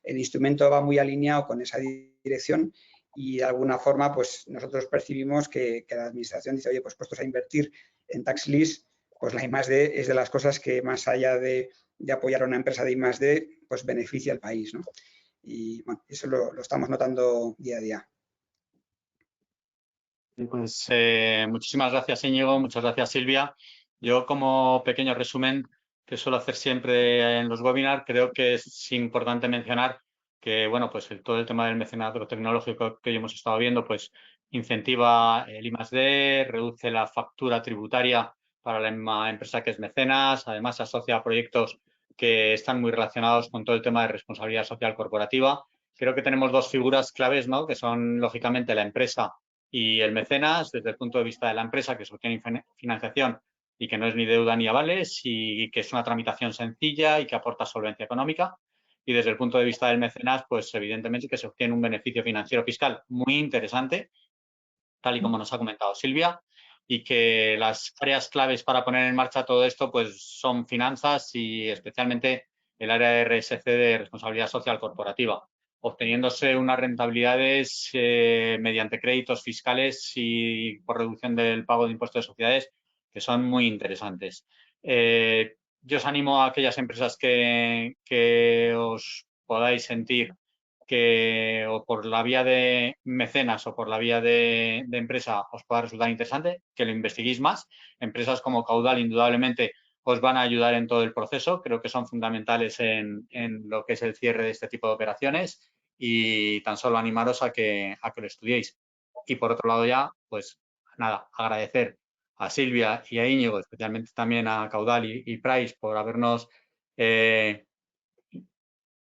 El instrumento va muy alineado con esa dirección y de alguna forma pues nosotros percibimos que la administración dice, oye, pues puestos a invertir en tax lease, pues la I+D es de las cosas que más allá de apoyar a una empresa de I+D, pues beneficia al país, ¿no? Y bueno, eso lo estamos notando día a día. Pues muchísimas gracias, Íñigo, muchas gracias, Silvia. Yo, como pequeño resumen que suelo hacer siempre en los webinars, creo que es importante mencionar que, bueno, pues todo el tema del mecenazgo tecnológico que hoy hemos estado viendo, pues incentiva el I+D, reduce la factura tributaria para la empresa que es mecenas, además se asocia a proyectos que están muy relacionados con todo el tema de responsabilidad social corporativa. Creo que tenemos dos figuras claves, ¿no? Que son, lógicamente, la empresa y el mecenas, desde el punto de vista de la empresa, que obtiene financiación y que no es ni deuda ni avales, y que es una tramitación sencilla y que aporta solvencia económica. Y desde el punto de vista del mecenas, pues evidentemente que se obtiene un beneficio financiero fiscal muy interesante, tal y como nos ha comentado Silvia, y que las áreas claves para poner en marcha todo esto pues son finanzas y especialmente el área de RSC, de responsabilidad social corporativa, obteniéndose unas rentabilidades mediante créditos fiscales y por reducción del pago de impuestos de sociedades que son muy interesantes. Yo os animo a aquellas empresas que os podáis sentir que o por la vía de mecenas o por la vía de empresa os pueda resultar interesante, que lo investiguéis más. Empresas como Caudal indudablemente os van a ayudar en todo el proceso, creo que son fundamentales en lo que es el cierre de este tipo de operaciones, y tan solo animaros a que lo estudiéis. Y por otro lado ya, pues nada, agradecer a Silvia y a Íñigo, especialmente también a Caudal y Price por habernos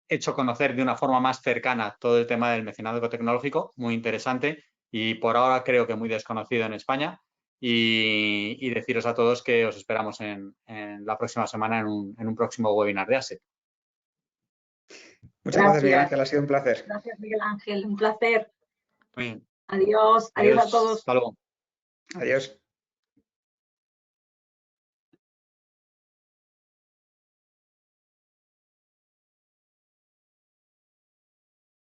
hecho conocer de una forma más cercana todo el tema del mecenazgo tecnológico, muy interesante y por ahora creo que muy desconocido en España. Y deciros a todos que os esperamos en la próxima semana en un próximo webinar de ASET. Muchas gracias, Miguel Ángel, ha sido un placer. Gracias, Miguel Ángel, un placer. Muy bien. Adiós, adiós a todos. Hasta luego. Adiós.